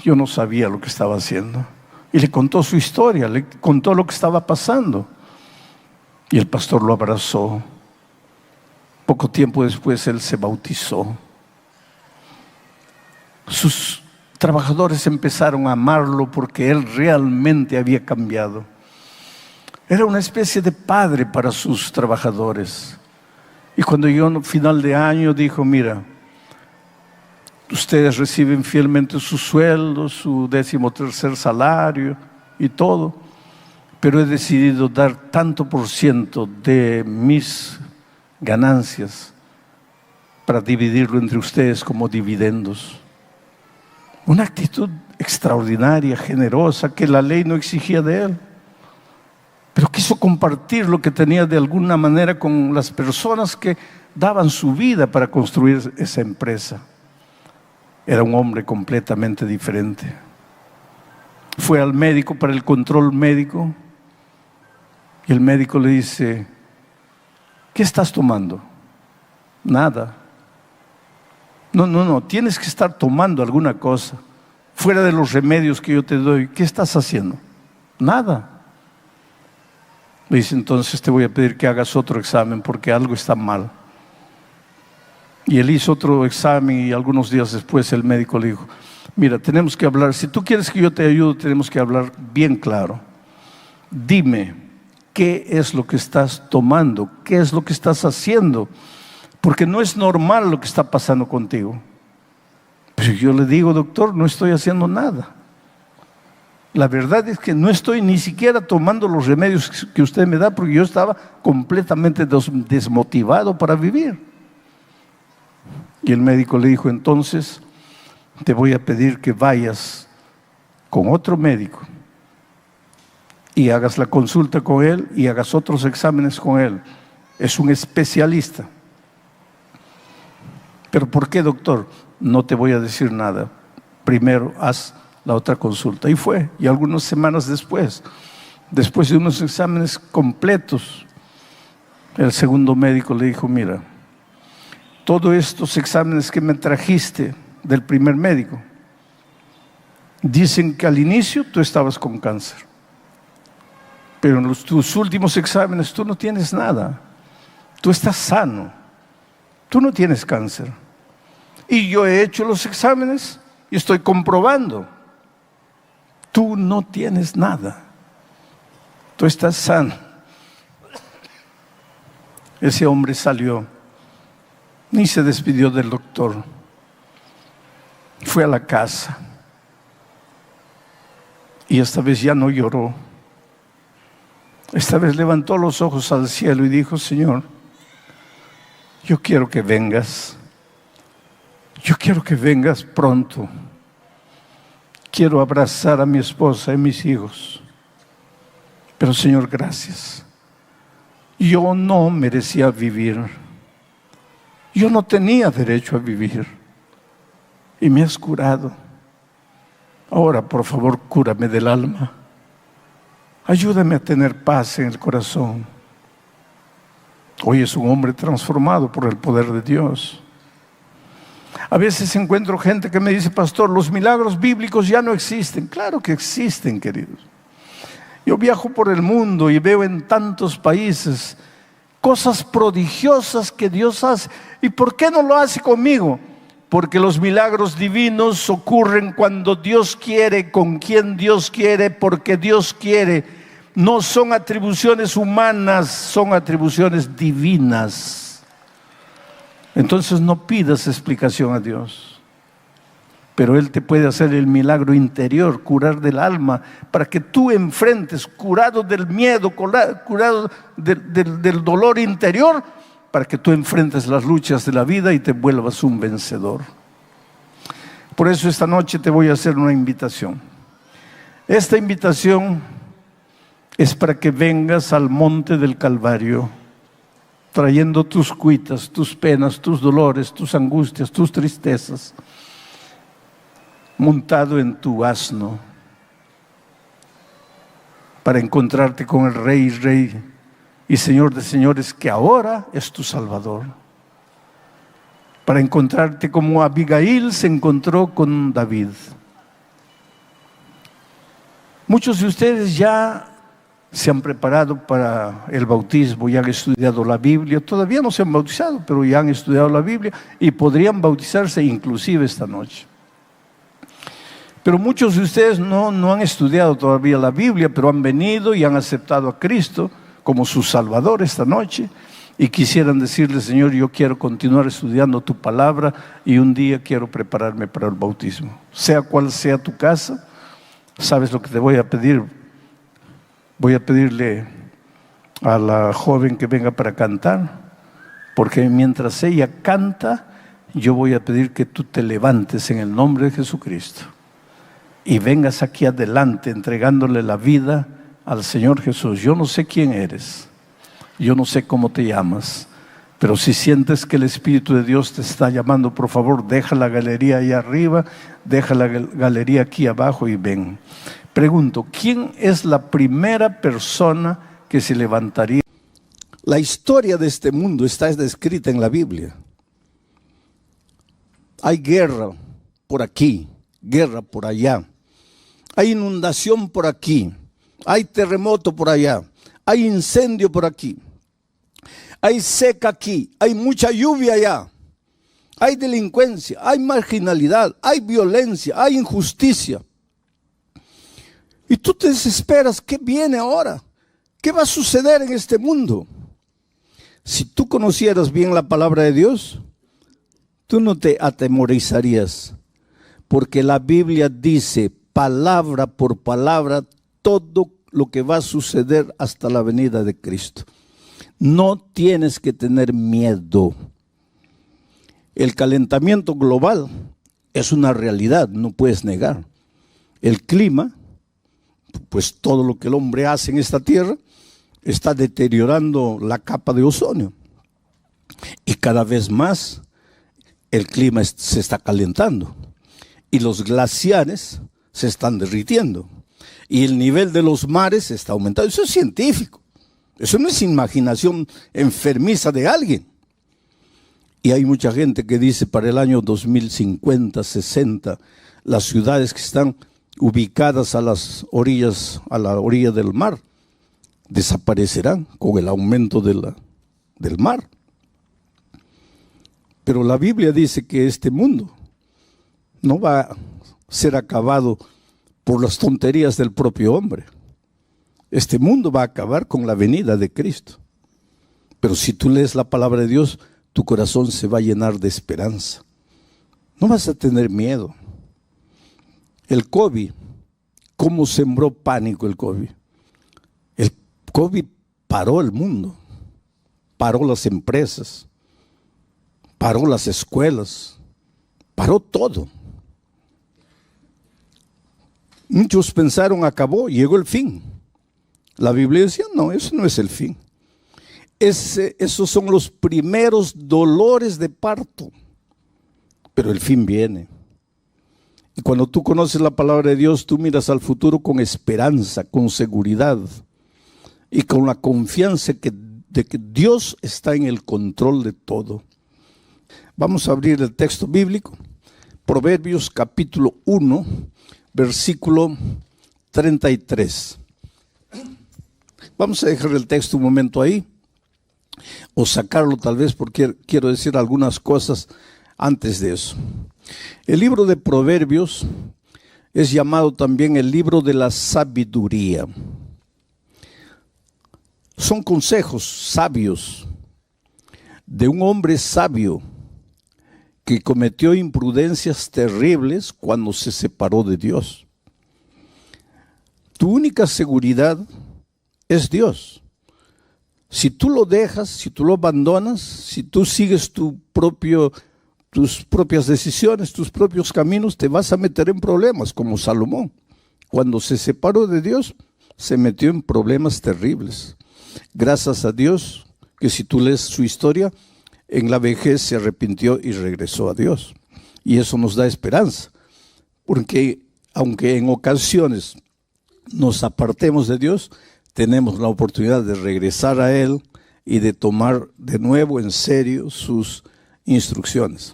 Yo no sabía lo que estaba haciendo. Y le contó su historia, le contó lo que estaba pasando. Y el pastor lo abrazó. Poco tiempo después él se bautizó. Sus trabajadores empezaron a amarlo porque él realmente había cambiado. Era una especie de padre para sus trabajadores. Y cuando llegó al final de año dijo: mira, ustedes reciben fielmente su sueldo, su 13º salario y todo, pero he decidido dar tanto por ciento de mis ganancias para dividirlo entre ustedes como dividendos. Una actitud extraordinaria, generosa, que la ley no exigía de él. Pero quiso compartir lo que tenía de alguna manera con las personas que daban su vida para construir esa empresa. Era un hombre completamente diferente. Fue al médico para el control médico y el médico le dice: ¿qué estás tomando? Nada. No, tienes que estar tomando alguna cosa fuera de los remedios que yo te doy. ¿Qué estás haciendo? Nada. Le dice: entonces te voy a pedir que hagas otro examen porque algo está mal. Y él hizo otro examen y algunos días después el médico le dijo: mira, tenemos que hablar, si tú quieres que yo te ayude, tenemos que hablar bien claro. Dime, ¿qué es lo que estás tomando? ¿Qué es lo que estás haciendo? Porque no es normal lo que está pasando contigo. Pero yo le digo: doctor, no estoy haciendo nada. La verdad es que no estoy ni siquiera tomando los remedios que usted me da, porque yo estaba completamente desmotivado para vivir. Y el médico le dijo: entonces te voy a pedir que vayas con otro médico y hagas la consulta con él y hagas otros exámenes con él. Es un especialista. ¿Pero por qué, doctor? No te voy a decir nada. Primero haz la otra consulta. Y fue. Y algunas semanas después de unos exámenes completos, el segundo médico le dijo: mira, todos estos exámenes que me trajiste del primer médico dicen que al inicio tú estabas con cáncer, pero en tus últimos exámenes tú no tienes nada, tú estás sano, tú no tienes cáncer. Y yo he hecho los exámenes y estoy comprobando, tú no tienes nada, tú estás sano. Ese hombre salió, ni se despidió del doctor, fue a la casa y esta vez ya no lloró. Esta vez levantó los ojos al cielo y dijo: Señor, yo quiero que vengas, yo quiero que vengas pronto, quiero abrazar a mi esposa y mis hijos, pero Señor, gracias, yo no merecía vivir. Yo no tenía derecho a vivir y me has curado. Ahora, por favor, cúrame del alma. Ayúdame a tener paz en el corazón. Hoy es un hombre transformado por el poder de Dios. A veces encuentro gente que me dice: pastor, los milagros bíblicos ya no existen. Claro que existen, queridos. Yo viajo por el mundo y veo en tantos países cosas prodigiosas que Dios hace. ¿Y por qué no lo hace conmigo? Porque los milagros divinos ocurren cuando Dios quiere, con quien Dios quiere, porque Dios quiere. No son atribuciones humanas, son atribuciones divinas. Entonces no pidas explicación a Dios. pero Él te puede hacer el milagro interior, curar del alma, para que tú enfrentes, curado del miedo, curado del dolor interior, para que tú enfrentes las luchas de la vida y te vuelvas un vencedor. Por eso esta noche te voy a hacer una invitación. Esta invitación es para que vengas al monte del Calvario, trayendo tus cuitas, tus penas, tus dolores, tus angustias, tus tristezas, montado en tu asno, para encontrarte con el Rey y Señor de señores, que ahora es tu Salvador. Para encontrarte como Abigail se encontró con David. Muchos de ustedes ya se han preparado para el bautismo, ya han estudiado la Biblia. Todavía no se han bautizado, pero ya han estudiado la Biblia y podrían bautizarse inclusive esta noche. Pero muchos de ustedes no han estudiado todavía la Biblia, pero han venido y han aceptado a Cristo como su Salvador esta noche y quisieran decirle: Señor, yo quiero continuar estudiando tu palabra y un día quiero prepararme para el bautismo. Sea cual sea tu casa, ¿sabes lo que te voy a pedir? Voy a pedirle a la joven que venga para cantar, porque mientras ella canta, yo voy a pedir que tú te levantes en el nombre de Jesucristo y vengas aquí adelante entregándole la vida al Señor Jesús. Yo no sé quién eres, yo no sé cómo te llamas, pero si sientes que el Espíritu de Dios te está llamando, por favor, deja la galería ahí arriba, deja la galería aquí abajo y ven. Pregunto, ¿quién es la primera persona que se levantaría? La historia de este mundo está descrita en la Biblia. Hay guerra por aquí, guerra por allá. Hay inundación por aquí, hay terremoto por allá, hay incendio por aquí, hay seca aquí, hay mucha lluvia allá, hay delincuencia, hay marginalidad, hay violencia, hay injusticia. Y tú te desesperas, ¿qué viene ahora? ¿Qué va a suceder en este mundo? Si tú conocieras bien la palabra de Dios, tú no te atemorizarías, porque la Biblia dice palabra por palabra todo lo que va a suceder hasta la venida de Cristo. No tienes que tener miedo. El calentamiento global es una realidad, no puedes negar. El clima, pues todo lo que el hombre hace en esta tierra, está deteriorando la capa de ozono. Y cada vez más el clima se está calentando. Y los glaciares se están derritiendo. Y el nivel de los mares está aumentando. Eso es científico. Eso no es imaginación enfermiza de alguien. Y hay mucha gente que dice para el año 2050, 60, las ciudades que están ubicadas a las orillas, a la orilla del mar, desaparecerán con el aumento del mar. Pero la Biblia dice que este mundo no va a ser acabado por las tonterías del propio hombre. Este mundo va a acabar con la venida de Cristo. Pero si tú lees la palabra de Dios, tu corazón se va a llenar de esperanza. No vas a tener miedo. El COVID, ¿cómo sembró pánico el COVID? El COVID paró el mundo, paró las empresas, paró las escuelas, paró todo. Muchos pensaron acabó, llegó el fin. La Biblia decía no, eso no es el fin. Esos son los primeros dolores de parto, pero el fin viene. Y cuando tú conoces la palabra de Dios, tú miras al futuro con esperanza, con seguridad y con la confianza de que Dios está en el control de todo. Vamos a abrir el texto bíblico, Proverbios capítulo 1, versículo 33. Vamos a dejar el texto un momento ahí, o sacarlo tal vez porque quiero decir algunas cosas antes de eso. El libro de Proverbios es llamado también el libro de la sabiduría. Son consejos sabios de un hombre sabio que cometió imprudencias terribles cuando se separó de Dios. Tu única seguridad es Dios. Si tú lo dejas, si tú lo abandonas, si tú sigues tus propias decisiones, tus propios caminos, te vas a meter en problemas, como Salomón. Cuando se separó de Dios, se metió en problemas terribles. Gracias a Dios, que si tú lees su historia, en la vejez se arrepintió y regresó a Dios. Y eso nos da esperanza, porque aunque en ocasiones nos apartemos de Dios, tenemos la oportunidad de regresar a Él y de tomar de nuevo en serio sus instrucciones.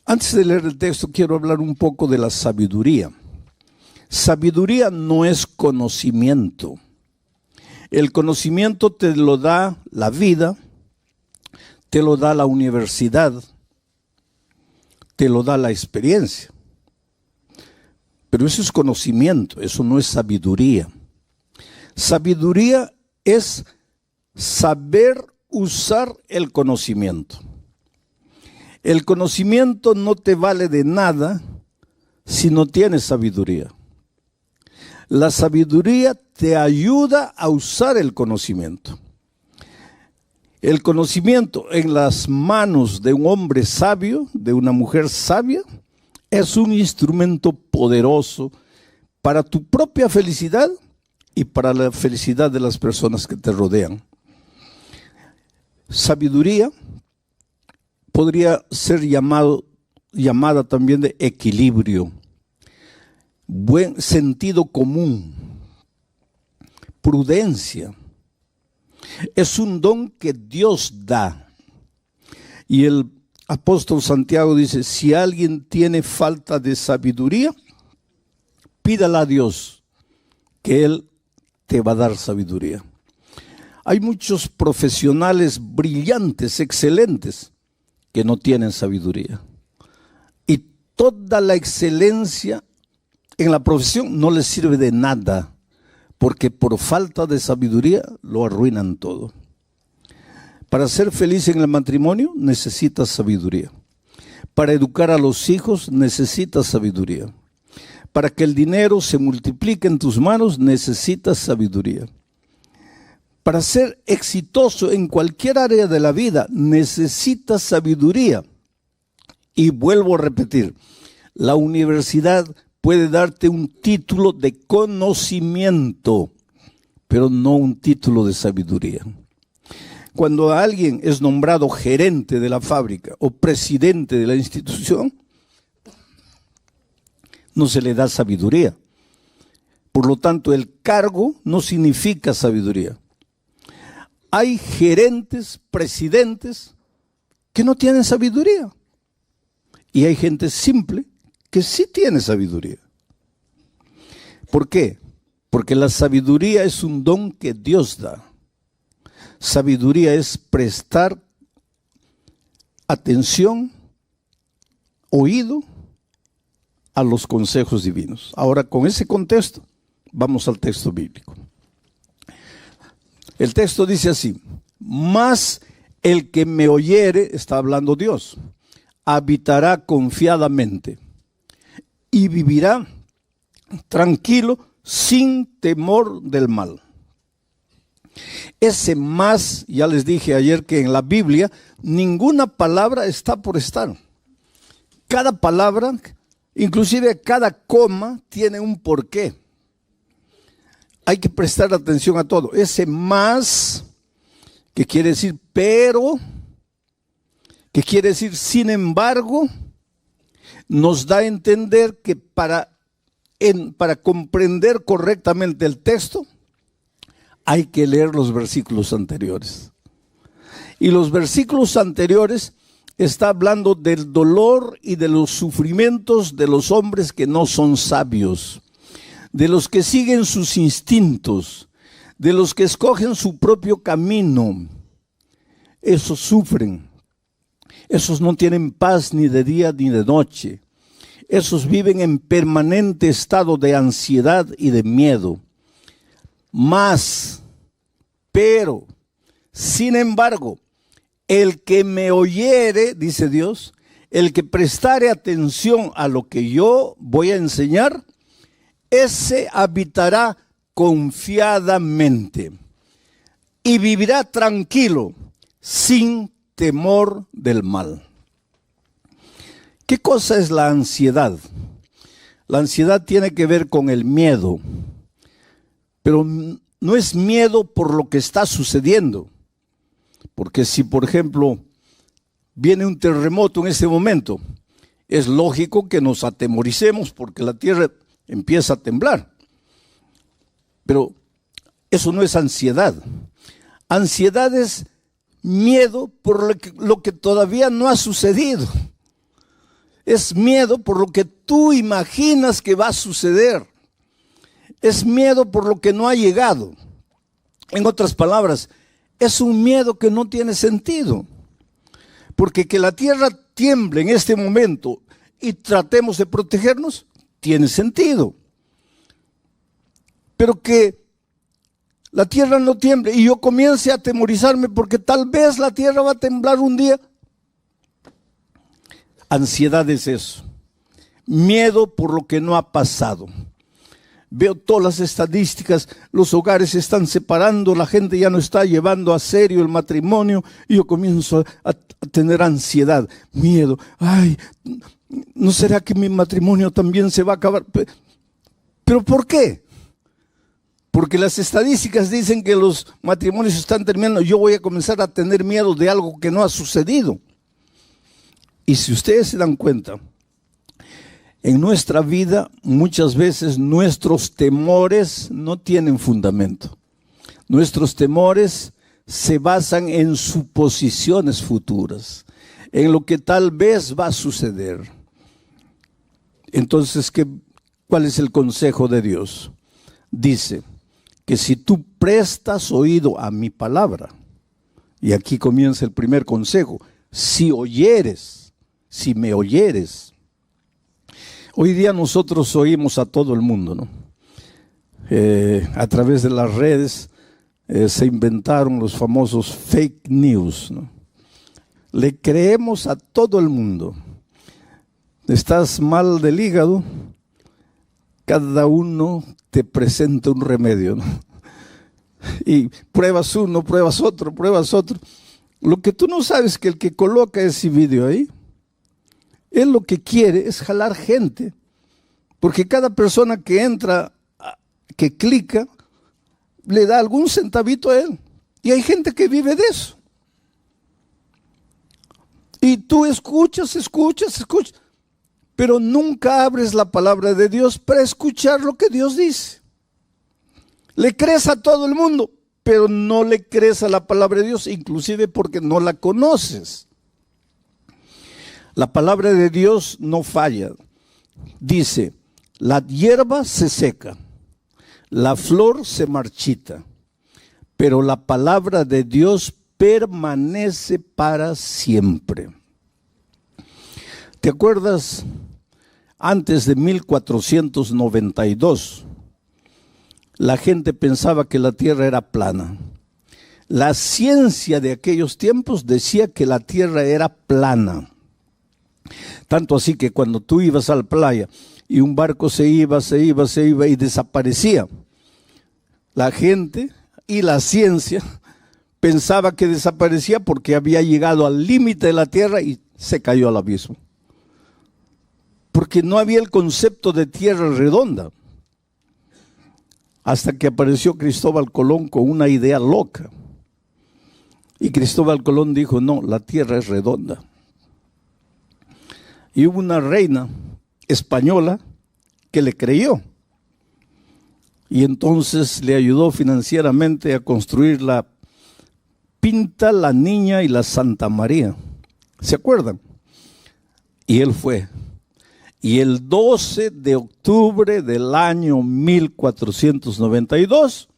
Antes de leer el texto, quiero hablar un poco de la sabiduría. Sabiduría no es conocimiento. El conocimiento te lo da la vida, te lo da la universidad, te lo da la experiencia. Pero eso es conocimiento, eso no es sabiduría. Sabiduría es saber usar el conocimiento. El conocimiento no te vale de nada si no tienes sabiduría. La sabiduría te ayuda a usar el conocimiento. El conocimiento en las manos de un hombre sabio, de una mujer sabia, es un instrumento poderoso para tu propia felicidad y para la felicidad de las personas que te rodean. Sabiduría podría ser llamada también de equilibrio, buen sentido común, prudencia. Es un don que Dios da. Y el apóstol Santiago dice, si alguien tiene falta de sabiduría, pídala a Dios, que Él te va a dar sabiduría. Hay muchos profesionales brillantes, excelentes, que no tienen sabiduría. Y toda la excelencia en la profesión no les sirve de nada, porque por falta de sabiduría lo arruinan todo. Para ser feliz en el matrimonio necesitas sabiduría. Para educar a los hijos necesitas sabiduría. Para que el dinero se multiplique en tus manos necesitas sabiduría. Para ser exitoso en cualquier área de la vida necesitas sabiduría. Y vuelvo a repetir, la universidad puede darte un título de conocimiento, pero no un título de sabiduría. Cuando alguien es nombrado gerente de la fábrica o presidente de la institución, no se le da sabiduría. Por lo tanto, el cargo no significa sabiduría. Hay gerentes, presidentes que no tienen sabiduría. Y hay gente simple que sí tiene sabiduría. ¿Por qué? Porque la sabiduría es un don que Dios da. Sabiduría es prestar atención, oído a los consejos divinos. Ahora, con ese contexto, vamos al texto bíblico. El texto dice así, mas el que me oyere, está hablando Dios, habitará confiadamente y vivirá tranquilo sin temor del mal. Ese más, ya les dije ayer que en la Biblia ninguna palabra está por estar. Cada palabra, inclusive cada coma, tiene un porqué. Hay que prestar atención a todo. Ese más, que quiere decir pero, que quiere decir sin embargo, nos da a entender que para comprender correctamente el texto, hay que leer los versículos anteriores. Y los versículos anteriores está hablando del dolor y de los sufrimientos de los hombres que no son sabios, de los que siguen sus instintos, de los que escogen su propio camino. Esos sufren. Esos no tienen paz ni de día ni de noche. Esos viven en permanente estado de ansiedad y de miedo. Pero, sin embargo, el que me oyere, dice Dios, el que prestare atención a lo que yo voy a enseñar, ese habitará confiadamente y vivirá tranquilo, sin temor del mal. ¿Qué cosa es la ansiedad? La ansiedad tiene que ver con el miedo, pero no es miedo por lo que está sucediendo. Porque si, por ejemplo, viene un terremoto en este momento, es lógico que nos atemoricemos porque la tierra empieza a temblar. Pero eso no es ansiedad. Ansiedad es miedo por lo que todavía no ha sucedido. Es miedo por lo que tú imaginas que va a suceder. Es miedo por lo que no ha llegado. En otras palabras, es un miedo que no tiene sentido. Porque que la tierra tiemble en este momento y tratemos de protegernos, tiene sentido. Pero que la tierra no tiemble y yo comience a atemorizarme porque tal vez la tierra va a temblar un día. Ansiedad es eso. Miedo por lo que no ha pasado. Veo todas las estadísticas, los hogares se están separando, la gente ya no está llevando a serio el matrimonio y yo comienzo a tener ansiedad, miedo. Ay, ¿no será que mi matrimonio también se va a acabar? ¿Pero por qué? Porque las estadísticas dicen que los matrimonios están terminando. Yo voy a comenzar a tener miedo de algo que no ha sucedido. Y si ustedes se dan cuenta, en nuestra vida muchas veces nuestros temores no tienen fundamento. Nuestros temores se basan en suposiciones futuras, en lo que tal vez va a suceder. Entonces, ¿cuál es el consejo de Dios? Dice que si tú prestas oído a mi palabra, y aquí comienza el primer consejo, si me oyeres. Hoy día nosotros oímos a todo el mundo, ¿no? A través de las redes se inventaron los famosos fake news, ¿no? Le creemos a todo el mundo. Estás mal del hígado, cada uno te presenta un remedio, ¿no? Y pruebas uno, pruebas otro. Lo que tú no sabes es que el que coloca ese video ahí, él lo que quiere es jalar gente, porque cada persona que entra, que clica, le da algún centavito a él. Y hay gente que vive de eso. Y tú escuchas, pero nunca abres la palabra de Dios para escuchar lo que Dios dice. Le crees a todo el mundo, pero no le crees a la palabra de Dios, inclusive porque no la conoces. La palabra de Dios no falla. Dice, la hierba se seca, la flor se marchita, pero la palabra de Dios permanece para siempre. ¿Te acuerdas? Antes de 1492, la gente pensaba que la tierra era plana. La ciencia de aquellos tiempos decía que la tierra era plana. Tanto así que cuando tú ibas a la playa y un barco se iba y desaparecía, la gente y la ciencia pensaba que desaparecía porque había llegado al límite de la tierra y se cayó al abismo. Porque no había el concepto de tierra redonda. Hasta que apareció Cristóbal Colón con una idea loca. Y Cristóbal Colón dijo, no, la tierra es redonda. Y hubo una reina española que le creyó. Y entonces le ayudó financieramente a construir la Pinta, la Niña y la Santa María. ¿Se acuerdan? Y él fue. Y el 12 de octubre del año 1492,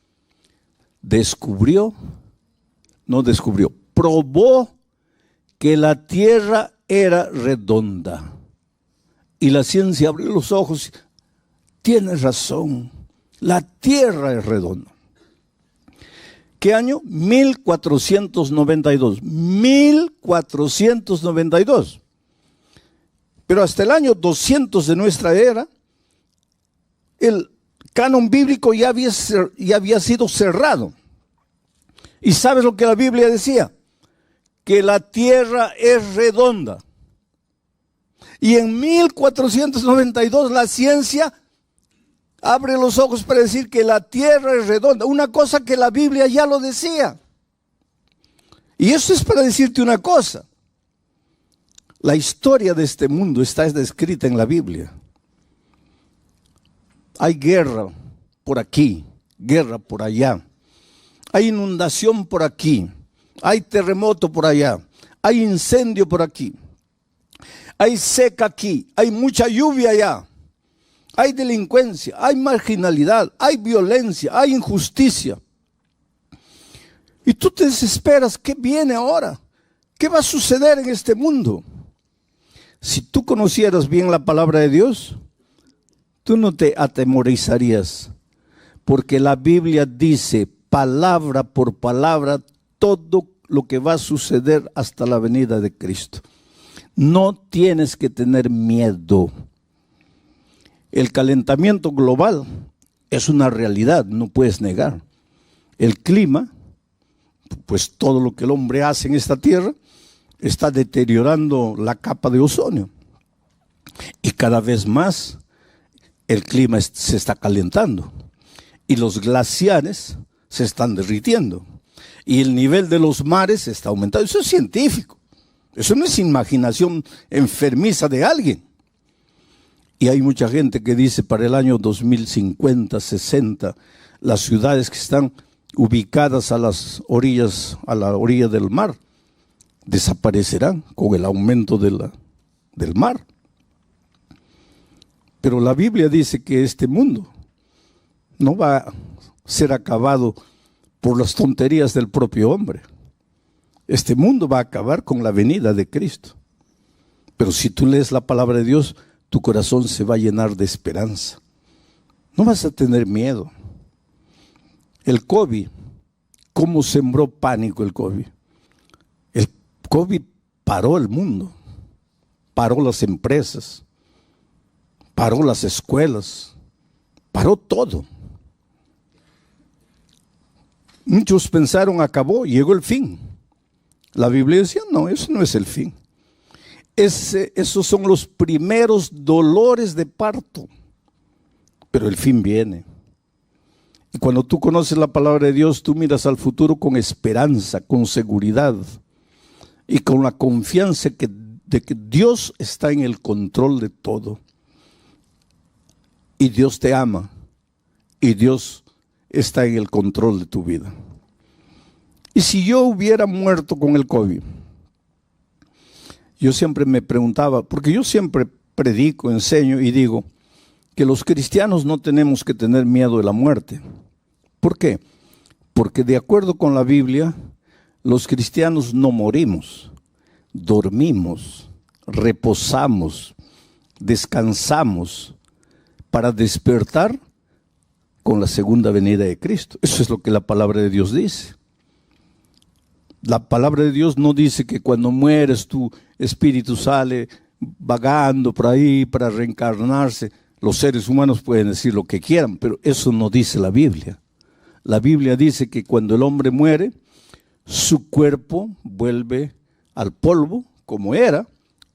probó que la tierra era redonda. Y la ciencia abrió los ojos. Tienes razón, la tierra es redonda. ¿Qué año? 1492. 1492. Pero hasta el año 200 de nuestra era, el canon bíblico ya había sido cerrado. ¿Y sabes lo que la Biblia decía? Que la tierra es redonda. Y en 1492 la ciencia abre los ojos para decir que la tierra es redonda. Una cosa que la Biblia ya lo decía. Y eso es para decirte una cosa. La historia de este mundo está descrita en la Biblia. Hay guerra por aquí, guerra por allá. Hay inundación por aquí, hay terremoto por allá, hay incendio por aquí, hay seca aquí, hay mucha lluvia allá, hay delincuencia, hay marginalidad, hay violencia, hay injusticia. Y tú te desesperas, ¿qué viene ahora? ¿Qué va a suceder en este mundo? Si tú conocieras bien la palabra de Dios, tú no te atemorizarías, porque la Biblia dice palabra por palabra todo lo que va a suceder hasta la venida de Cristo. No tienes que tener miedo. El calentamiento global es una realidad, no puedes negar. El clima, pues todo lo que el hombre hace en esta tierra, está deteriorando la capa de ozono. Y cada vez más el clima se está calentando. Y los glaciares se están derritiendo. Y el nivel de los mares está aumentando. Eso es científico. Eso no es imaginación enfermiza de alguien. Y hay mucha gente que dice para el año 2050, 60, las ciudades que están ubicadas a las orillas, a la orilla del mar, desaparecerán con el aumento del mar. Pero la Biblia dice que este mundo no va a ser acabado por las tonterías del propio hombre. Este mundo va a acabar con la venida de Cristo. Pero si tú lees la palabra de Dios, tu corazón se va a llenar de esperanza. No vas a tener miedo. El COVID, ¿cómo sembró pánico el COVID? El COVID paró el mundo, paró las empresas, paró las escuelas, paró todo. Muchos pensaron, acabó, llegó el fin. La Biblia decía, no, eso no es el fin. Esos son los primeros dolores de parto, pero el fin viene. Y cuando tú conoces la palabra de Dios, tú miras al futuro con esperanza, con seguridad y con la confianza de que Dios está en el control de todo. Y Dios te ama y Dios está en el control de tu vida. Y si yo hubiera muerto con el COVID, yo siempre me preguntaba, porque yo siempre predico, enseño y digo que los cristianos no tenemos que tener miedo de la muerte. ¿Por qué? Porque de acuerdo con la Biblia, los cristianos no morimos, dormimos, reposamos, descansamos para despertar con la segunda venida de Cristo. Eso es lo que la palabra de Dios dice. La palabra de Dios no dice que cuando mueres tu espíritu sale vagando por ahí para reencarnarse. Los seres humanos pueden decir lo que quieran, pero eso no dice la Biblia. La Biblia dice que cuando el hombre muere, su cuerpo vuelve al polvo como era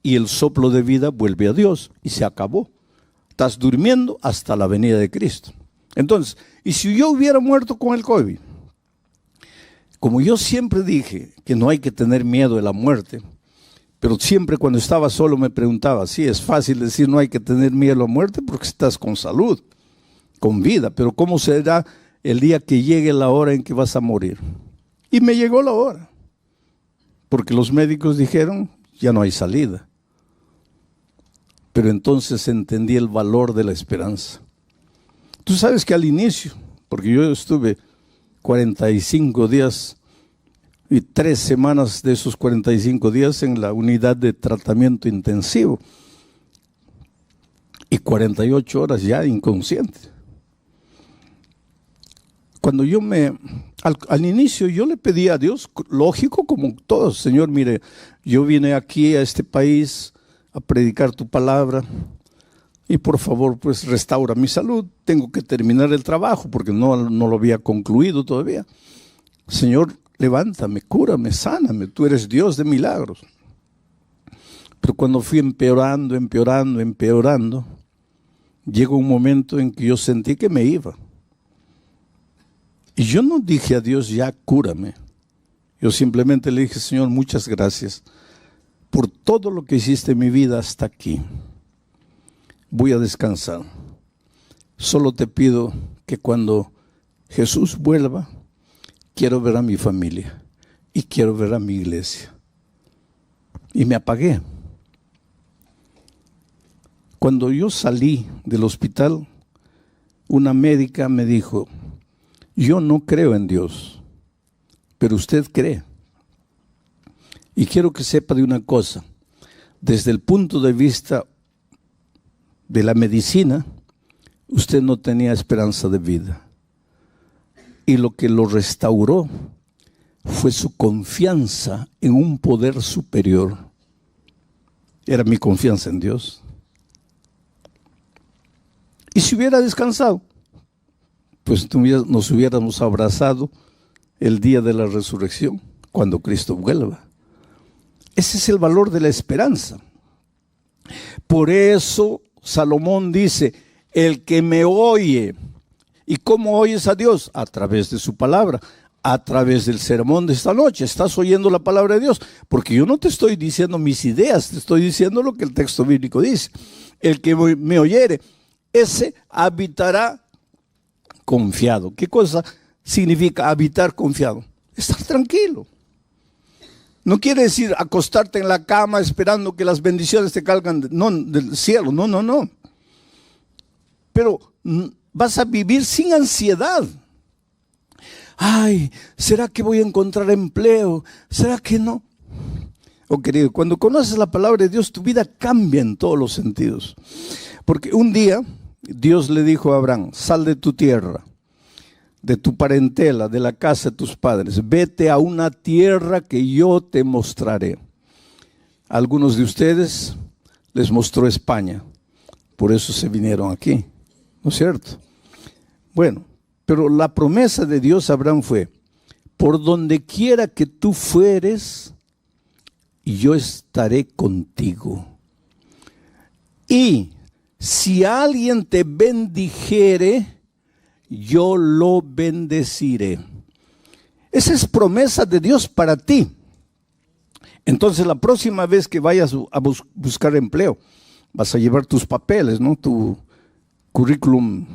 y el soplo de vida vuelve a Dios y se acabó. Estás durmiendo hasta la venida de Cristo. Entonces, ¿y si yo hubiera muerto con el COVID? Como yo siempre dije que no hay que tener miedo de la muerte, pero siempre cuando estaba solo me preguntaba, sí, es fácil decir no hay que tener miedo a la muerte porque estás con salud, con vida, pero ¿cómo será el día que llegue la hora en que vas a morir? Y me llegó la hora, porque los médicos dijeron, ya no hay salida. Pero entonces entendí el valor de la esperanza. Tú sabes que al inicio, porque yo estuve 45 días y 3 semanas de esos 45 días en la unidad de tratamiento intensivo y 48 horas ya inconsciente. Cuando yo al inicio yo le pedí a Dios, lógico como todos, Señor, mire, yo vine aquí a este país a predicar tu palabra y por favor, pues restaura mi salud. Tengo que terminar el trabajo porque no lo había concluido todavía. Señor, levántame, cúrame, sáname, tú eres Dios de milagros. Pero cuando fui empeorando, llegó un momento en que yo sentí que me iba. Y yo no dije a Dios, ya cúrame. Yo simplemente le dije, Señor, muchas gracias por todo lo que hiciste en mi vida hasta aquí. Voy a descansar. Solo te pido que cuando Jesús vuelva, quiero ver a mi familia y quiero ver a mi iglesia. Y me apagué. Cuando yo salí del hospital, una médica me dijo, yo no creo en Dios, pero usted cree. Y quiero que sepa de una cosa, desde el punto de vista de la medicina, usted no tenía esperanza de vida. Y lo que lo restauró fue su confianza en un poder superior. Era mi confianza en Dios. Y si hubiera descansado, pues nos hubiéramos abrazado el día de la resurrección, cuando Cristo vuelva. Ese es el valor de la esperanza. Por eso Salomón dice, el que me oye. ¿Y cómo oyes a Dios? A través de su palabra, a través del sermón de esta noche. Estás oyendo la palabra de Dios, porque yo no te estoy diciendo mis ideas, te estoy diciendo lo que el texto bíblico dice. El que me oyere, ese habitará confiado. ¿Qué cosa significa habitar confiado? Estar tranquilo. No quiere decir acostarte en la cama esperando que las bendiciones te caigan del cielo. No. Pero vas a vivir sin ansiedad. Ay, ¿será que voy a encontrar empleo? ¿Será que no? Oh, querido, cuando conoces la palabra de Dios, tu vida cambia en todos los sentidos. Porque un día Dios le dijo a Abraham, sal de tu tierra, de tu parentela, de la casa de tus padres, vete a una tierra que yo te mostraré. A algunos de ustedes les mostró España, por eso se vinieron aquí, ¿no es cierto? Bueno, pero la promesa de Dios a Abraham fue, por donde quiera que tú fueres, yo estaré contigo. Y si alguien te bendijere, yo lo bendeciré. Esa es promesa de Dios para ti. Entonces la próxima vez que vayas a buscar empleo, vas a llevar tus papeles, ¿no? Tu currículum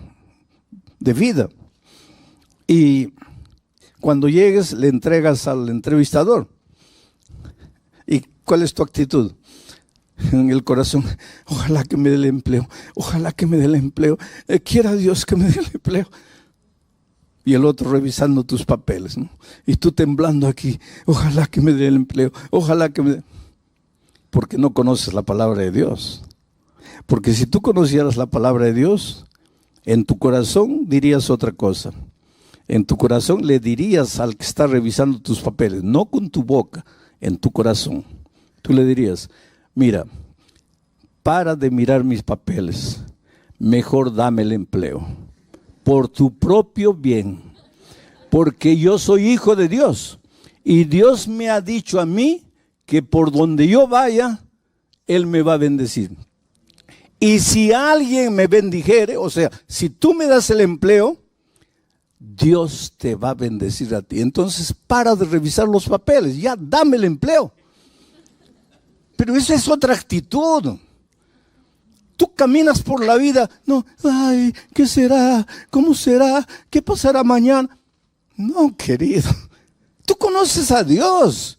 de vida. Y cuando llegues le entregas al entrevistador. ¿Y cuál es tu actitud? En el corazón, ojalá que me dé el empleo, ojalá que me dé el empleo, quiera Dios que me dé el empleo. Y el otro revisando tus papeles, ¿no? Y tú temblando aquí, ojalá que me dé el empleo, ojalá que me dé. Porque no conoces la palabra de Dios. Porque si tú conocieras la palabra de Dios, en tu corazón dirías otra cosa. En tu corazón le dirías al que está revisando tus papeles, no con tu boca, en tu corazón. Tú le dirías, mira, para de mirar mis papeles, mejor dame el empleo, por tu propio bien, porque yo soy hijo de Dios, y Dios me ha dicho a mí que por donde yo vaya, Él me va a bendecir. Y si alguien me bendijere, o sea, si tú me das el empleo, Dios te va a bendecir a ti. Entonces para de revisar los papeles, ya dame el empleo. Pero esa es otra actitud. Tú caminas por la vida, no, ay, ¿qué será? ¿Cómo será? ¿Qué pasará mañana? No, querido, tú conoces a Dios.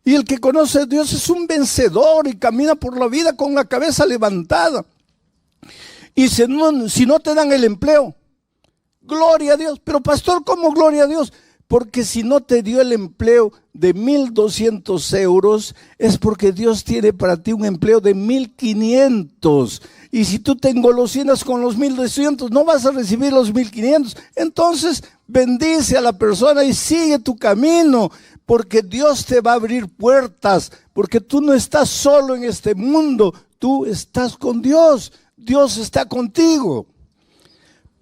Y el que conoce a Dios es un vencedor y camina por la vida con la cabeza levantada. Y si no te dan el empleo, gloria a Dios. Pero pastor, ¿cómo gloria a Dios? Porque si no te dio el empleo de 1,200 euros, es porque Dios tiene para ti un empleo de 1,500. Y si tú te engolosinas con los 1,200, no vas a recibir los 1,500. Entonces bendice a la persona y sigue tu camino, porque Dios te va a abrir puertas, porque tú no estás solo en este mundo, tú estás con Dios, Dios está contigo.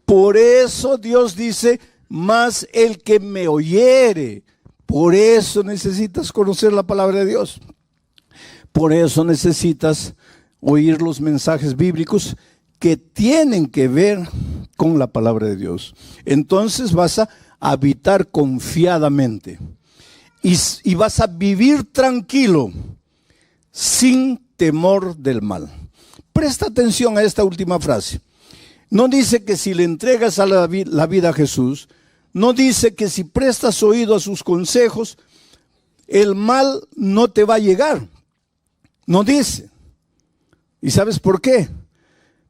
Por eso Dios dice, mas el que me oyere. Por eso necesitas conocer la palabra de Dios. Por eso necesitas oír los mensajes bíblicos que tienen que ver con la palabra de Dios. Entonces vas a habitar confiadamente y vas a vivir tranquilo, sin temor del mal. Presta atención a esta última frase. No dice que si le entregas la vida a Jesús, no dice que si prestas oído a sus consejos, el mal no te va a llegar. No dice. ¿Y sabes por qué?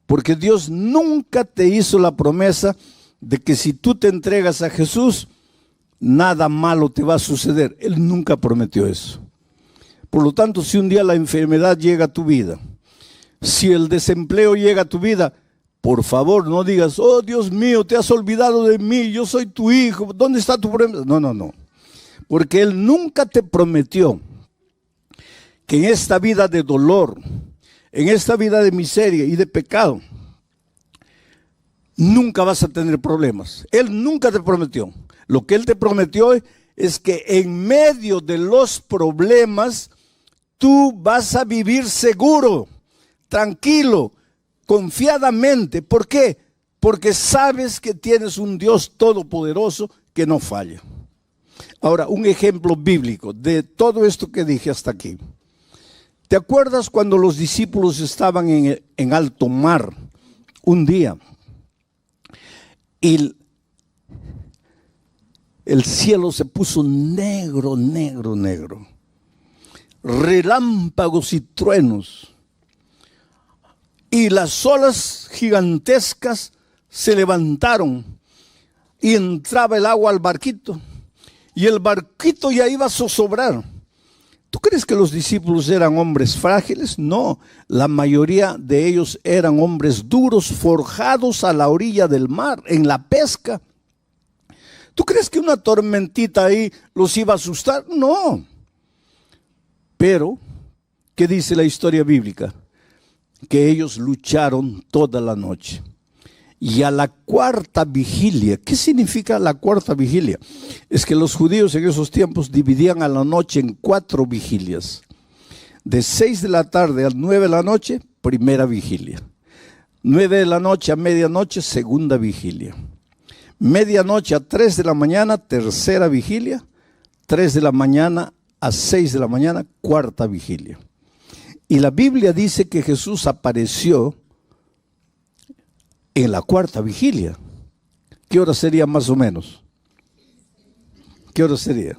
Porque Dios nunca te hizo la promesa de que si tú te entregas a Jesús, nada malo te va a suceder. Él nunca prometió eso. Por lo tanto, si un día la enfermedad llega a tu vida, si el desempleo llega a tu vida, por favor, no digas, oh Dios mío, te has olvidado de mí, yo soy tu hijo, ¿dónde está tu promesa? No. Porque Él nunca te prometió que en esta vida de dolor, en esta vida de miseria y de pecado, nunca vas a tener problemas. Él nunca te prometió. Lo que Él te prometió es que en medio de los problemas, tú vas a vivir seguro, tranquilo, confiadamente. ¿Por qué? Porque sabes que tienes un Dios todopoderoso que no falla. Ahora, un ejemplo bíblico de todo esto que dije hasta aquí. ¿Te acuerdas cuando los discípulos estaban en alto mar un día? Y el cielo se puso negro. Relámpagos y truenos. Y las olas gigantescas se levantaron y entraba el agua al barquito. Y el barquito ya iba a zozobrar. ¿Tú crees que los discípulos eran hombres frágiles? No, la mayoría de ellos eran hombres duros, forjados a la orilla del mar, en la pesca. ¿Tú crees que una tormentita ahí los iba a asustar? No. Pero, ¿qué dice la historia bíblica? Que ellos lucharon toda la noche. Y a la cuarta vigilia, ¿qué significa la cuarta vigilia? Es que los judíos en esos tiempos dividían a la noche en 4 vigilias. De 6 de la tarde a 9 de la noche, primera vigilia. 9 de la noche a medianoche, segunda vigilia. Medianoche a 3 de la mañana, tercera vigilia. 3 de la mañana a 6 de la mañana, cuarta vigilia. Y la Biblia dice que Jesús apareció en la cuarta vigilia. ¿Qué hora sería más o menos? ¿Qué hora sería?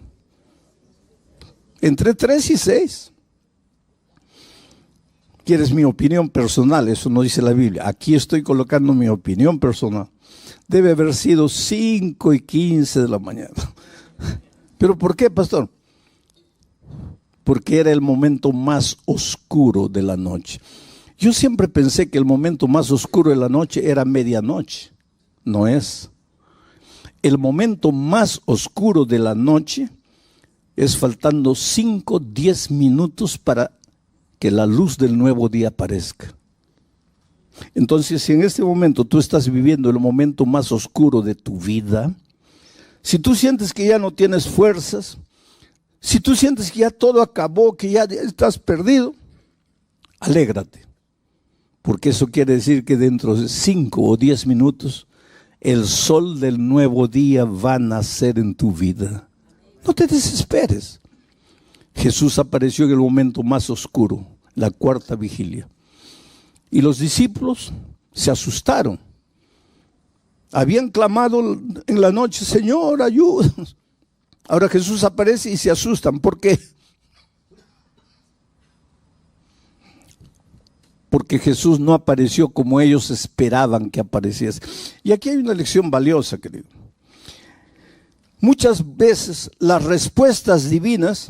Entre 3 y 6. ¿Quieres mi opinión personal? Eso no dice la Biblia. Aquí estoy colocando mi opinión personal. Debe haber sido 5 y 15 de la mañana. ¿Pero por qué, pastor? Porque era el momento más oscuro de la noche. Yo siempre pensé que el momento más oscuro de la noche era medianoche. No es. El momento más oscuro de la noche es faltando 5, 10 minutos para que la luz del nuevo día aparezca. Entonces, si en este momento tú estás viviendo el momento más oscuro de tu vida, si tú sientes que ya no tienes fuerzas, si tú sientes que ya todo acabó, que ya estás perdido, alégrate. Porque eso quiere decir que dentro de 5 o 10 minutos, el sol del nuevo día va a nacer en tu vida. No te desesperes. Jesús apareció en el momento más oscuro, la cuarta vigilia. Y los discípulos se asustaron. Habían clamado en la noche, Señor, ayúdanos. Ahora Jesús aparece y se asustan. ¿Por qué? Porque Jesús no apareció como ellos esperaban que apareciese. Y aquí hay una lección valiosa, querido. Muchas veces las respuestas divinas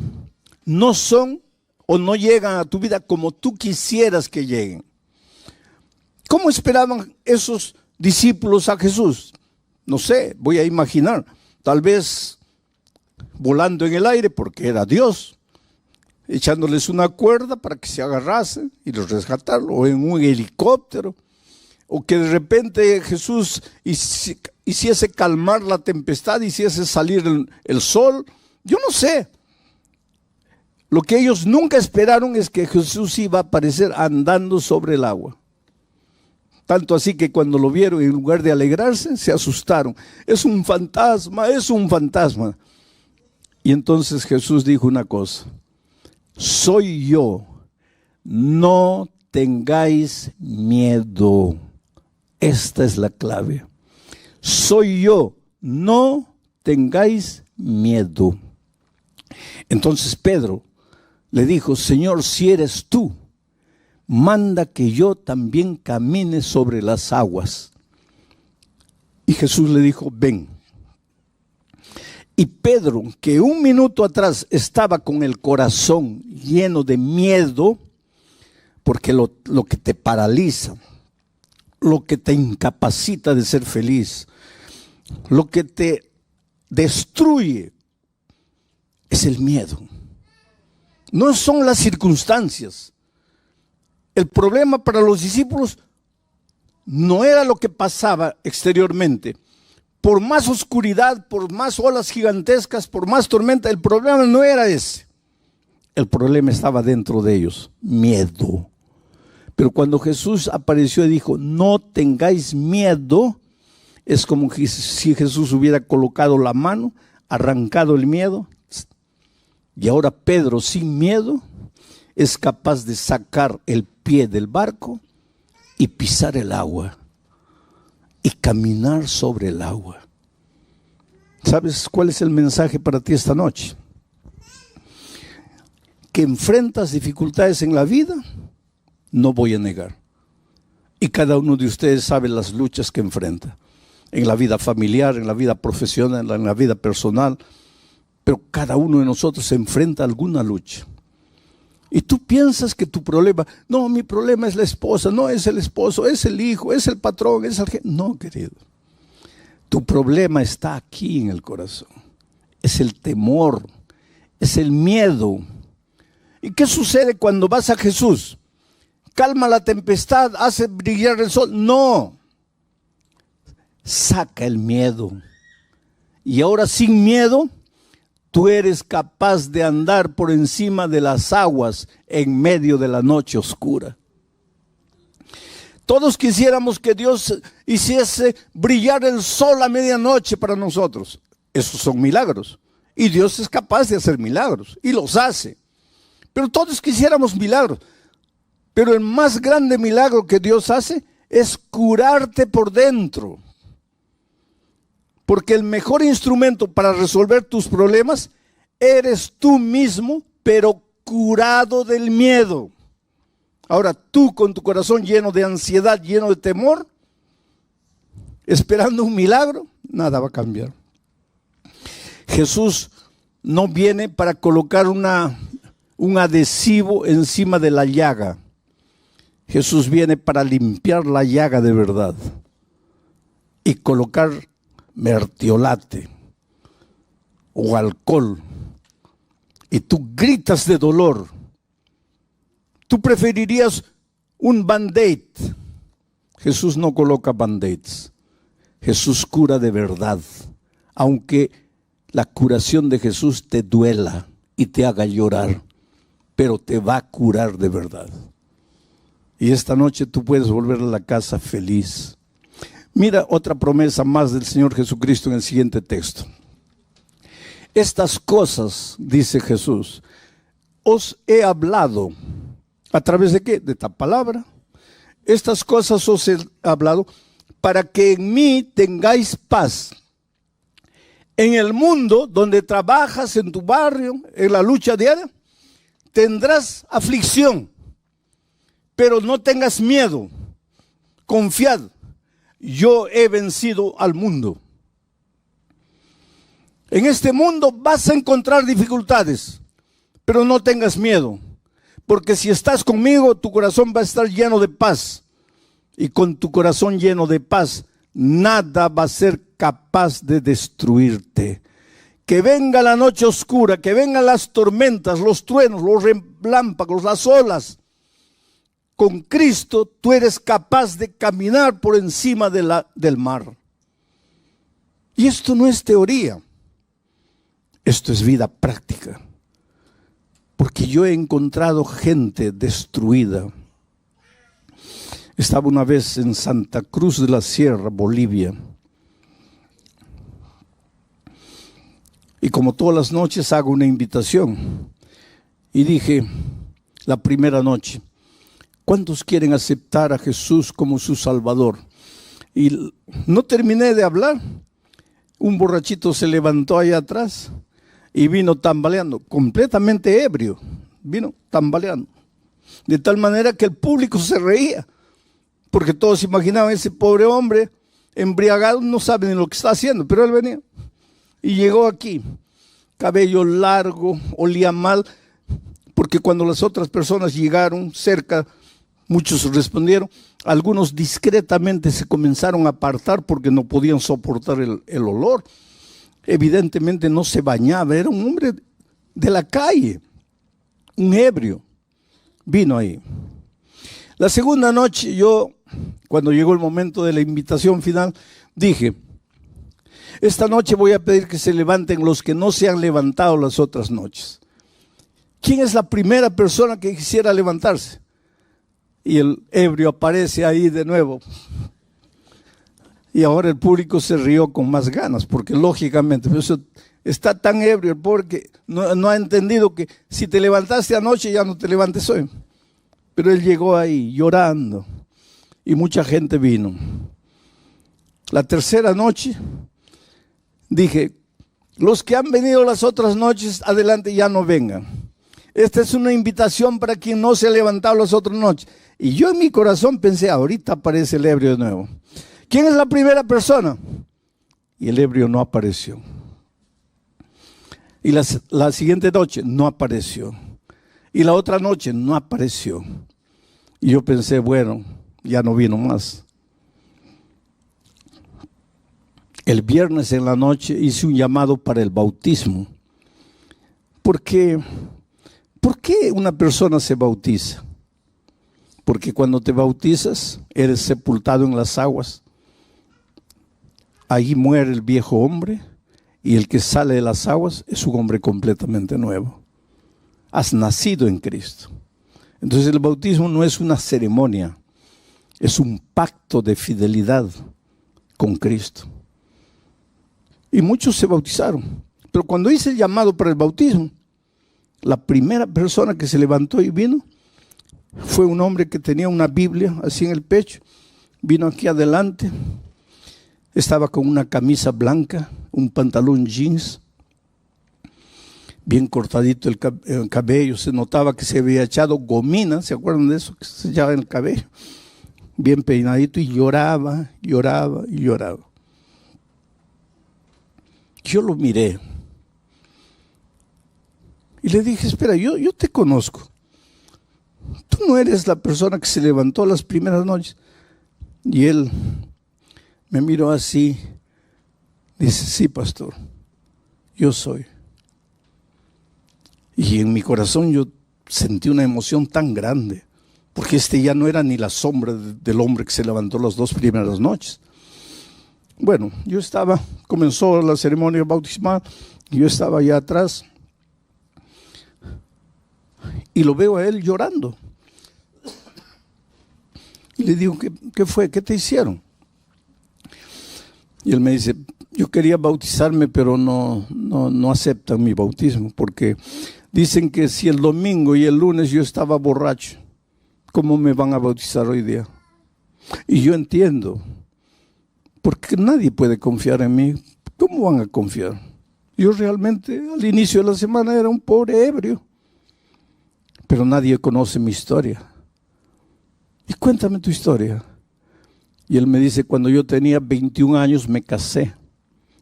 no son o no llegan a tu vida como tú quisieras que lleguen. ¿Cómo esperaban esos discípulos a Jesús? No sé, voy a imaginar, tal vez volando en el aire porque era Dios, echándoles una cuerda para que se agarrasen y los rescataron, o en un helicóptero, o que de repente Jesús hiciese calmar la tempestad, hiciese salir el sol. Yo no sé. Lo que ellos nunca esperaron es que Jesús iba a aparecer andando sobre el agua. Tanto así que cuando lo vieron, en lugar de alegrarse, se asustaron. Es un fantasma, es un fantasma. Y entonces Jesús dijo una cosa: soy yo, no tengáis miedo. Esta es la clave. Soy yo, no tengáis miedo. Entonces Pedro le dijo: Señor, si eres tú, manda que yo también camine sobre las aguas. Y Jesús le dijo: ven. Y Pedro, que un minuto atrás estaba con el corazón lleno de miedo, porque lo que te paraliza, lo que te incapacita de ser feliz, lo que te destruye, es el miedo. No son las circunstancias. El problema para los discípulos no era lo que pasaba exteriormente. Por más oscuridad, por más olas gigantescas, por más tormenta, el problema no era ese. El problema estaba dentro de ellos: miedo. Pero cuando Jesús apareció y dijo: no tengáis miedo, es como si Jesús hubiera colocado la mano, arrancado el miedo. Y ahora Pedro, sin miedo, es capaz de sacar el pie del barco y pisar el agua y caminar sobre el agua. ¿Sabes cuál es el mensaje para ti esta noche? Que enfrentas dificultades en la vida, no voy a negar. Y cada uno de ustedes sabe las luchas que enfrenta. En la vida familiar, en la vida profesional, en la vida personal. Pero cada uno de nosotros se enfrenta a alguna lucha. Y tú piensas que tu problema, no, mi problema es la esposa, no es el esposo, es el hijo, es el patrón, es el jefe. No, querido. Tu problema está aquí en el corazón. Es el temor, es el miedo. ¿Y qué sucede cuando vas a Jesús? Calma la tempestad, hace brillar el sol. No. Saca el miedo. Y ahora sin miedo, tú eres capaz de andar por encima de las aguas en medio de la noche oscura. Todos quisiéramos que Dios hiciese brillar el sol a medianoche para nosotros. Esos son milagros. Y Dios es capaz de hacer milagros. Y los hace. Pero todos quisiéramos milagros. Pero el más grande milagro que Dios hace es curarte por dentro. Porque el mejor instrumento para resolver tus problemas eres tú mismo, pero curado del miedo. Ahora tú, con tu corazón lleno de ansiedad, lleno de temor, esperando un milagro, nada va a cambiar. Jesús no viene para colocar un adhesivo encima de la llaga. Jesús viene para limpiar la llaga de verdad y colocar mertiolate o alcohol, y tú gritas de dolor. Tú preferirías un band-aid. Jesús no coloca band-aids. Jesús cura de verdad, aunque la curación de Jesús te duela y te haga llorar, pero te va a curar de verdad. Y esta noche tú puedes volver a la casa feliz. Mira otra promesa más del Señor Jesucristo en el siguiente texto. Estas cosas, dice Jesús, os he hablado. ¿A través de qué? De esta palabra. Estas cosas os he hablado para que en mí tengáis paz. En el mundo donde trabajas, en tu barrio, en la lucha diaria, tendrás aflicción. Pero no tengas miedo. Confiad. Yo he vencido al mundo. En este mundo vas a encontrar dificultades, pero no tengas miedo, porque si estás conmigo, tu corazón va a estar lleno de paz. y con tu corazón lleno de paz, nada va a ser capaz de destruirte. Que venga la noche oscura, que vengan las tormentas, los truenos, los relámpagos, las olas. Con Cristo tú eres capaz de caminar por encima del mar. Y esto no es teoría, esto es vida práctica. Porque yo he encontrado gente destruida. Estaba una vez en Santa Cruz de la Sierra, Bolivia. Y como todas las noches hago una invitación. Y dije, la primera noche, ¿cuántos quieren aceptar a Jesús como su Salvador? Y no terminé de hablar. Un borrachito se levantó allá atrás y vino tambaleando, completamente ebrio. Vino tambaleando. De tal manera que el público se reía. Porque todos imaginaban ese pobre hombre embriagado, no sabe ni lo que está haciendo, pero él venía. Y llegó aquí, cabello largo, olía mal, porque cuando las otras personas llegaron cerca, muchos respondieron, algunos discretamente se comenzaron a apartar porque no podían soportar el olor. Evidentemente no se bañaba, era un hombre de la calle, un ebrio. Vino ahí. La segunda noche yo, cuando llegó el momento de la invitación final, dije, esta noche voy a pedir que se levanten los que no se han levantado las otras noches. ¿Quién es la primera persona que quisiera levantarse? Y el ebrio aparece ahí de nuevo. Y ahora el público se rió con más ganas, porque lógicamente está tan ebrio el pobre que no ha entendido que si te levantaste anoche ya no te levantes hoy. Pero él llegó ahí llorando y mucha gente vino. La tercera noche dije, los que han venido las otras noches, adelante, ya no vengan. Esta es una invitación para quien no se ha levantado las otras noches. Y yo en mi corazón pensé, ahorita aparece el ebrio de nuevo. ¿Quién es la primera persona? Y el ebrio no apareció. Y la siguiente noche no apareció. Y la otra noche no apareció. Y yo pensé, bueno, ya no vino más. El viernes en la noche hice un llamado para el bautismo. ¿Por qué una persona se bautiza? Porque cuando te bautizas, eres sepultado en las aguas. Ahí muere el viejo hombre y el que sale de las aguas es un hombre completamente nuevo. Has nacido en Cristo. Entonces el bautismo no es una ceremonia, es un pacto de fidelidad con Cristo. Y muchos se bautizaron. Pero cuando hice el llamado para el bautismo, la primera persona que se levantó y vino fue un hombre que tenía una Biblia así en el pecho. Vino aquí adelante, estaba con una camisa blanca, un pantalón jeans, bien cortadito el cabello, se notaba que se había echado gomina, ¿se acuerdan de eso? Que se echaba en el cabello, bien peinadito, y lloraba, lloraba y lloraba. Yo lo miré y le dije, espera, yo te conozco. Tú no eres la persona que se levantó las primeras noches. Y él me miró así, dice, sí, pastor, yo soy. Y en mi corazón yo sentí una emoción tan grande, porque ya no era ni la sombra del hombre que se levantó las dos primeras noches. Bueno, comenzó la ceremonia bautismal, y yo estaba allá atrás, y lo veo a él llorando. Y le digo, ¿qué fue? ¿Qué te hicieron? Y él me dice, yo quería bautizarme, pero no aceptan mi bautismo, porque dicen que si el domingo y el lunes yo estaba borracho, ¿cómo me van a bautizar hoy día? Y yo entiendo, porque nadie puede confiar en mí. ¿Cómo van a confiar? Yo realmente al inicio de la semana era un pobre ebrio, pero nadie conoce mi historia. Y cuéntame tu historia. Y él me dice, cuando yo tenía 21 años me casé.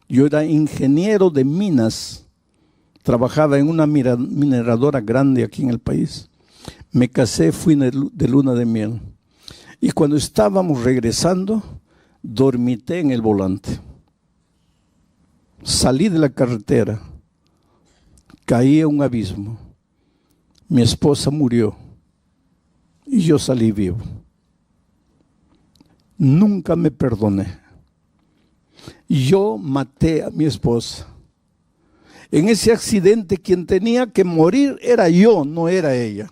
Yo era ingeniero de minas, trabajaba en una mineradora grande aquí en el país. Me casé, fui de luna de miel. Y cuando estábamos regresando, dormité en el volante. Salí de la carretera, caí a un abismo. Mi esposa murió y yo salí vivo. Nunca me perdoné. Yo maté a mi esposa. En ese accidente quien tenía que morir era yo, no era ella,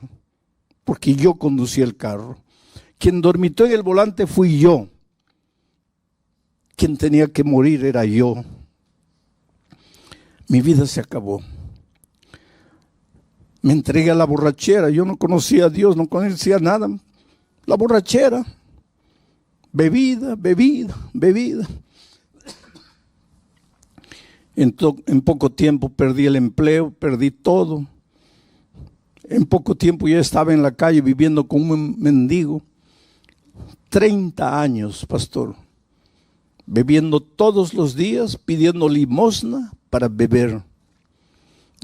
porque yo conducía el carro. Quien dormitó en el volante fui yo. Quien tenía que morir era yo. Mi vida se acabó. Me entregué a la borrachera. Yo no conocía a Dios, no conocía nada. La borrachera. Bebida. En poco tiempo perdí el empleo, perdí todo. En poco tiempo ya estaba en la calle viviendo como un mendigo. 30 años, pastor. Bebiendo todos los días, pidiendo limosna para beber.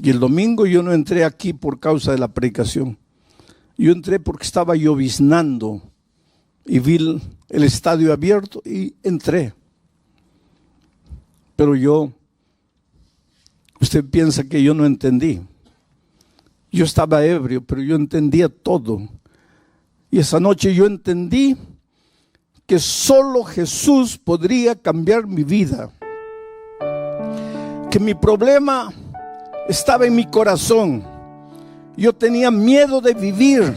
Y el domingo yo no entré aquí por causa de la predicación. Yo entré porque estaba lloviznando y vi el estadio abierto y entré. Pero usted piensa que yo no entendí. Yo estaba ebrio, pero yo entendía todo. Y esa noche yo entendí que solo Jesús podría cambiar mi vida. Que mi problema estaba en mi corazón. Yo tenía miedo de vivir.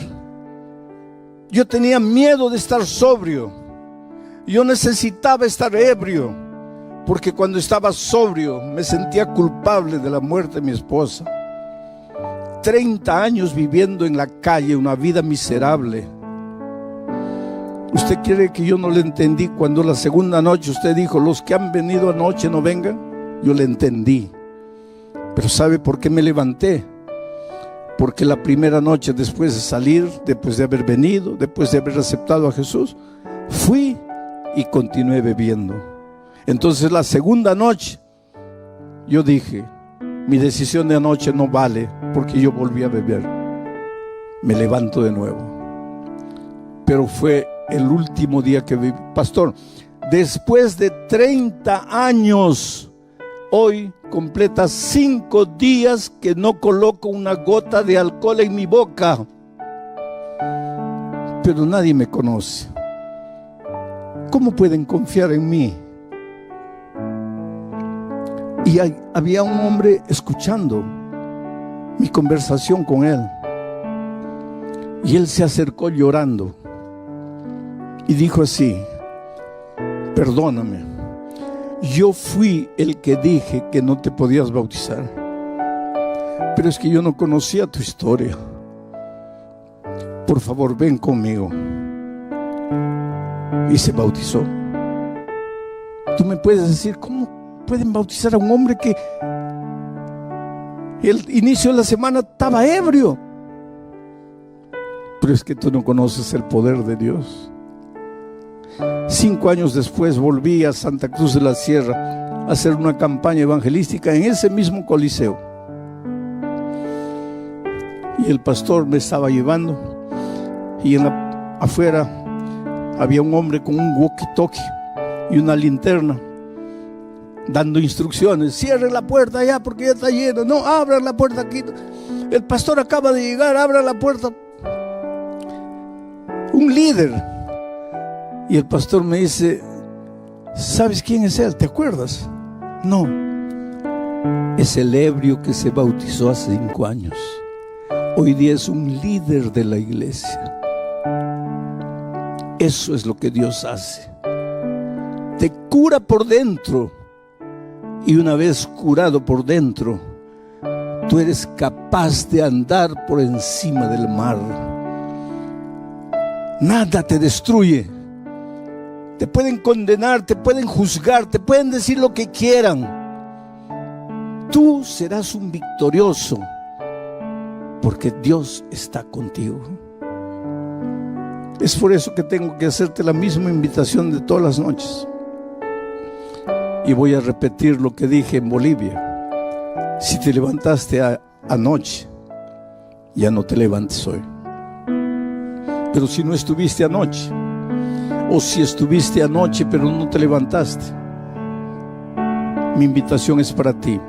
Yo tenía miedo de estar sobrio. Yo necesitaba estar ebrio, porque cuando estaba sobrio me sentía culpable de la muerte de mi esposa. 30 años viviendo en la calle, una vida miserable. ¿Usted quiere que yo no le entendí cuando la segunda noche usted dijo, los que han venido anoche no vengan? Yo le entendí. Pero ¿sabe por qué me levanté? Porque la primera noche, después de salir, después de haber venido, después de haber aceptado a Jesús, fui y continué bebiendo. Entonces la segunda noche yo dije, mi decisión de anoche no vale, porque yo volví a beber. Me levanto de nuevo. Pero fue el último día que viví. Pastor, después de 30 años, hoy completa 5 días que no coloco una gota de alcohol en mi boca. Pero nadie me conoce. ¿Cómo pueden confiar en mí? Y había un hombre escuchando mi conversación con él. Y él se acercó llorando y dijo así: perdóname, yo fui el que dije que no te podías bautizar, pero es que yo no conocía tu historia. Por favor, ven conmigo. Y se bautizó. Tú me puedes decir, ¿cómo pueden bautizar a un hombre que el inicio de la semana estaba ebrio? Pero es que tú no conoces el poder de Dios. 5 años después volví a Santa Cruz de la Sierra a hacer una campaña evangelística en ese mismo coliseo. Y el pastor me estaba llevando, y afuera había un hombre con un walkie-talkie y una linterna dando instrucciones. Cierren la puerta allá porque ya está lleno. No, abran la puerta aquí. El pastor acaba de llegar, abran la puerta. Un líder. Y el pastor me dice, ¿sabes quién es él? ¿Te acuerdas? No. Es el ebrio que se bautizó hace 5 años. Hoy día es un líder de la iglesia. Eso es lo que Dios hace. Te cura por dentro. Y una vez curado por dentro, tú eres capaz de andar por encima del mar. Nada te destruye. Te pueden condenar, te pueden juzgar, te pueden decir lo que quieran. Tú serás un victorioso, porque Dios está contigo. Es por eso que tengo que hacerte la misma invitación de todas las noches. Y voy a repetir lo que dije en Bolivia. Si te levantaste anoche, ya no te levantes hoy. Pero si no estuviste anoche, o si estuviste anoche pero no te levantaste, mi invitación es para ti.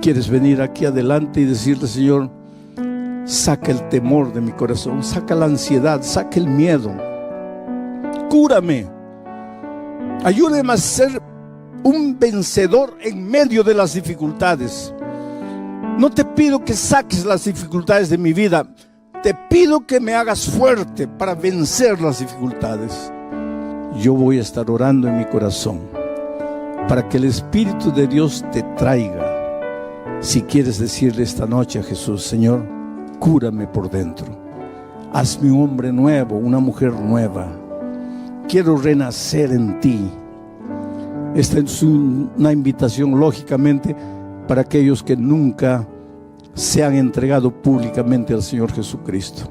¿Quieres venir aquí adelante y decirle: Señor, saca el temor de mi corazón, saca la ansiedad, saca el miedo, cúrame, ayúdame a ser un vencedor en medio de las dificultades? No te pido que saques las dificultades de mi vida, te pido que me hagas fuerte para vencer las dificultades. Yo voy a estar orando en mi corazón para que el Espíritu de Dios te traiga. Si quieres decirle esta noche a Jesús: Señor, cúrame por dentro, hazme un hombre nuevo, una mujer nueva, quiero renacer en ti. Esta es una invitación, lógicamente, para aquellos que nunca se han entregado públicamente al Señor Jesucristo.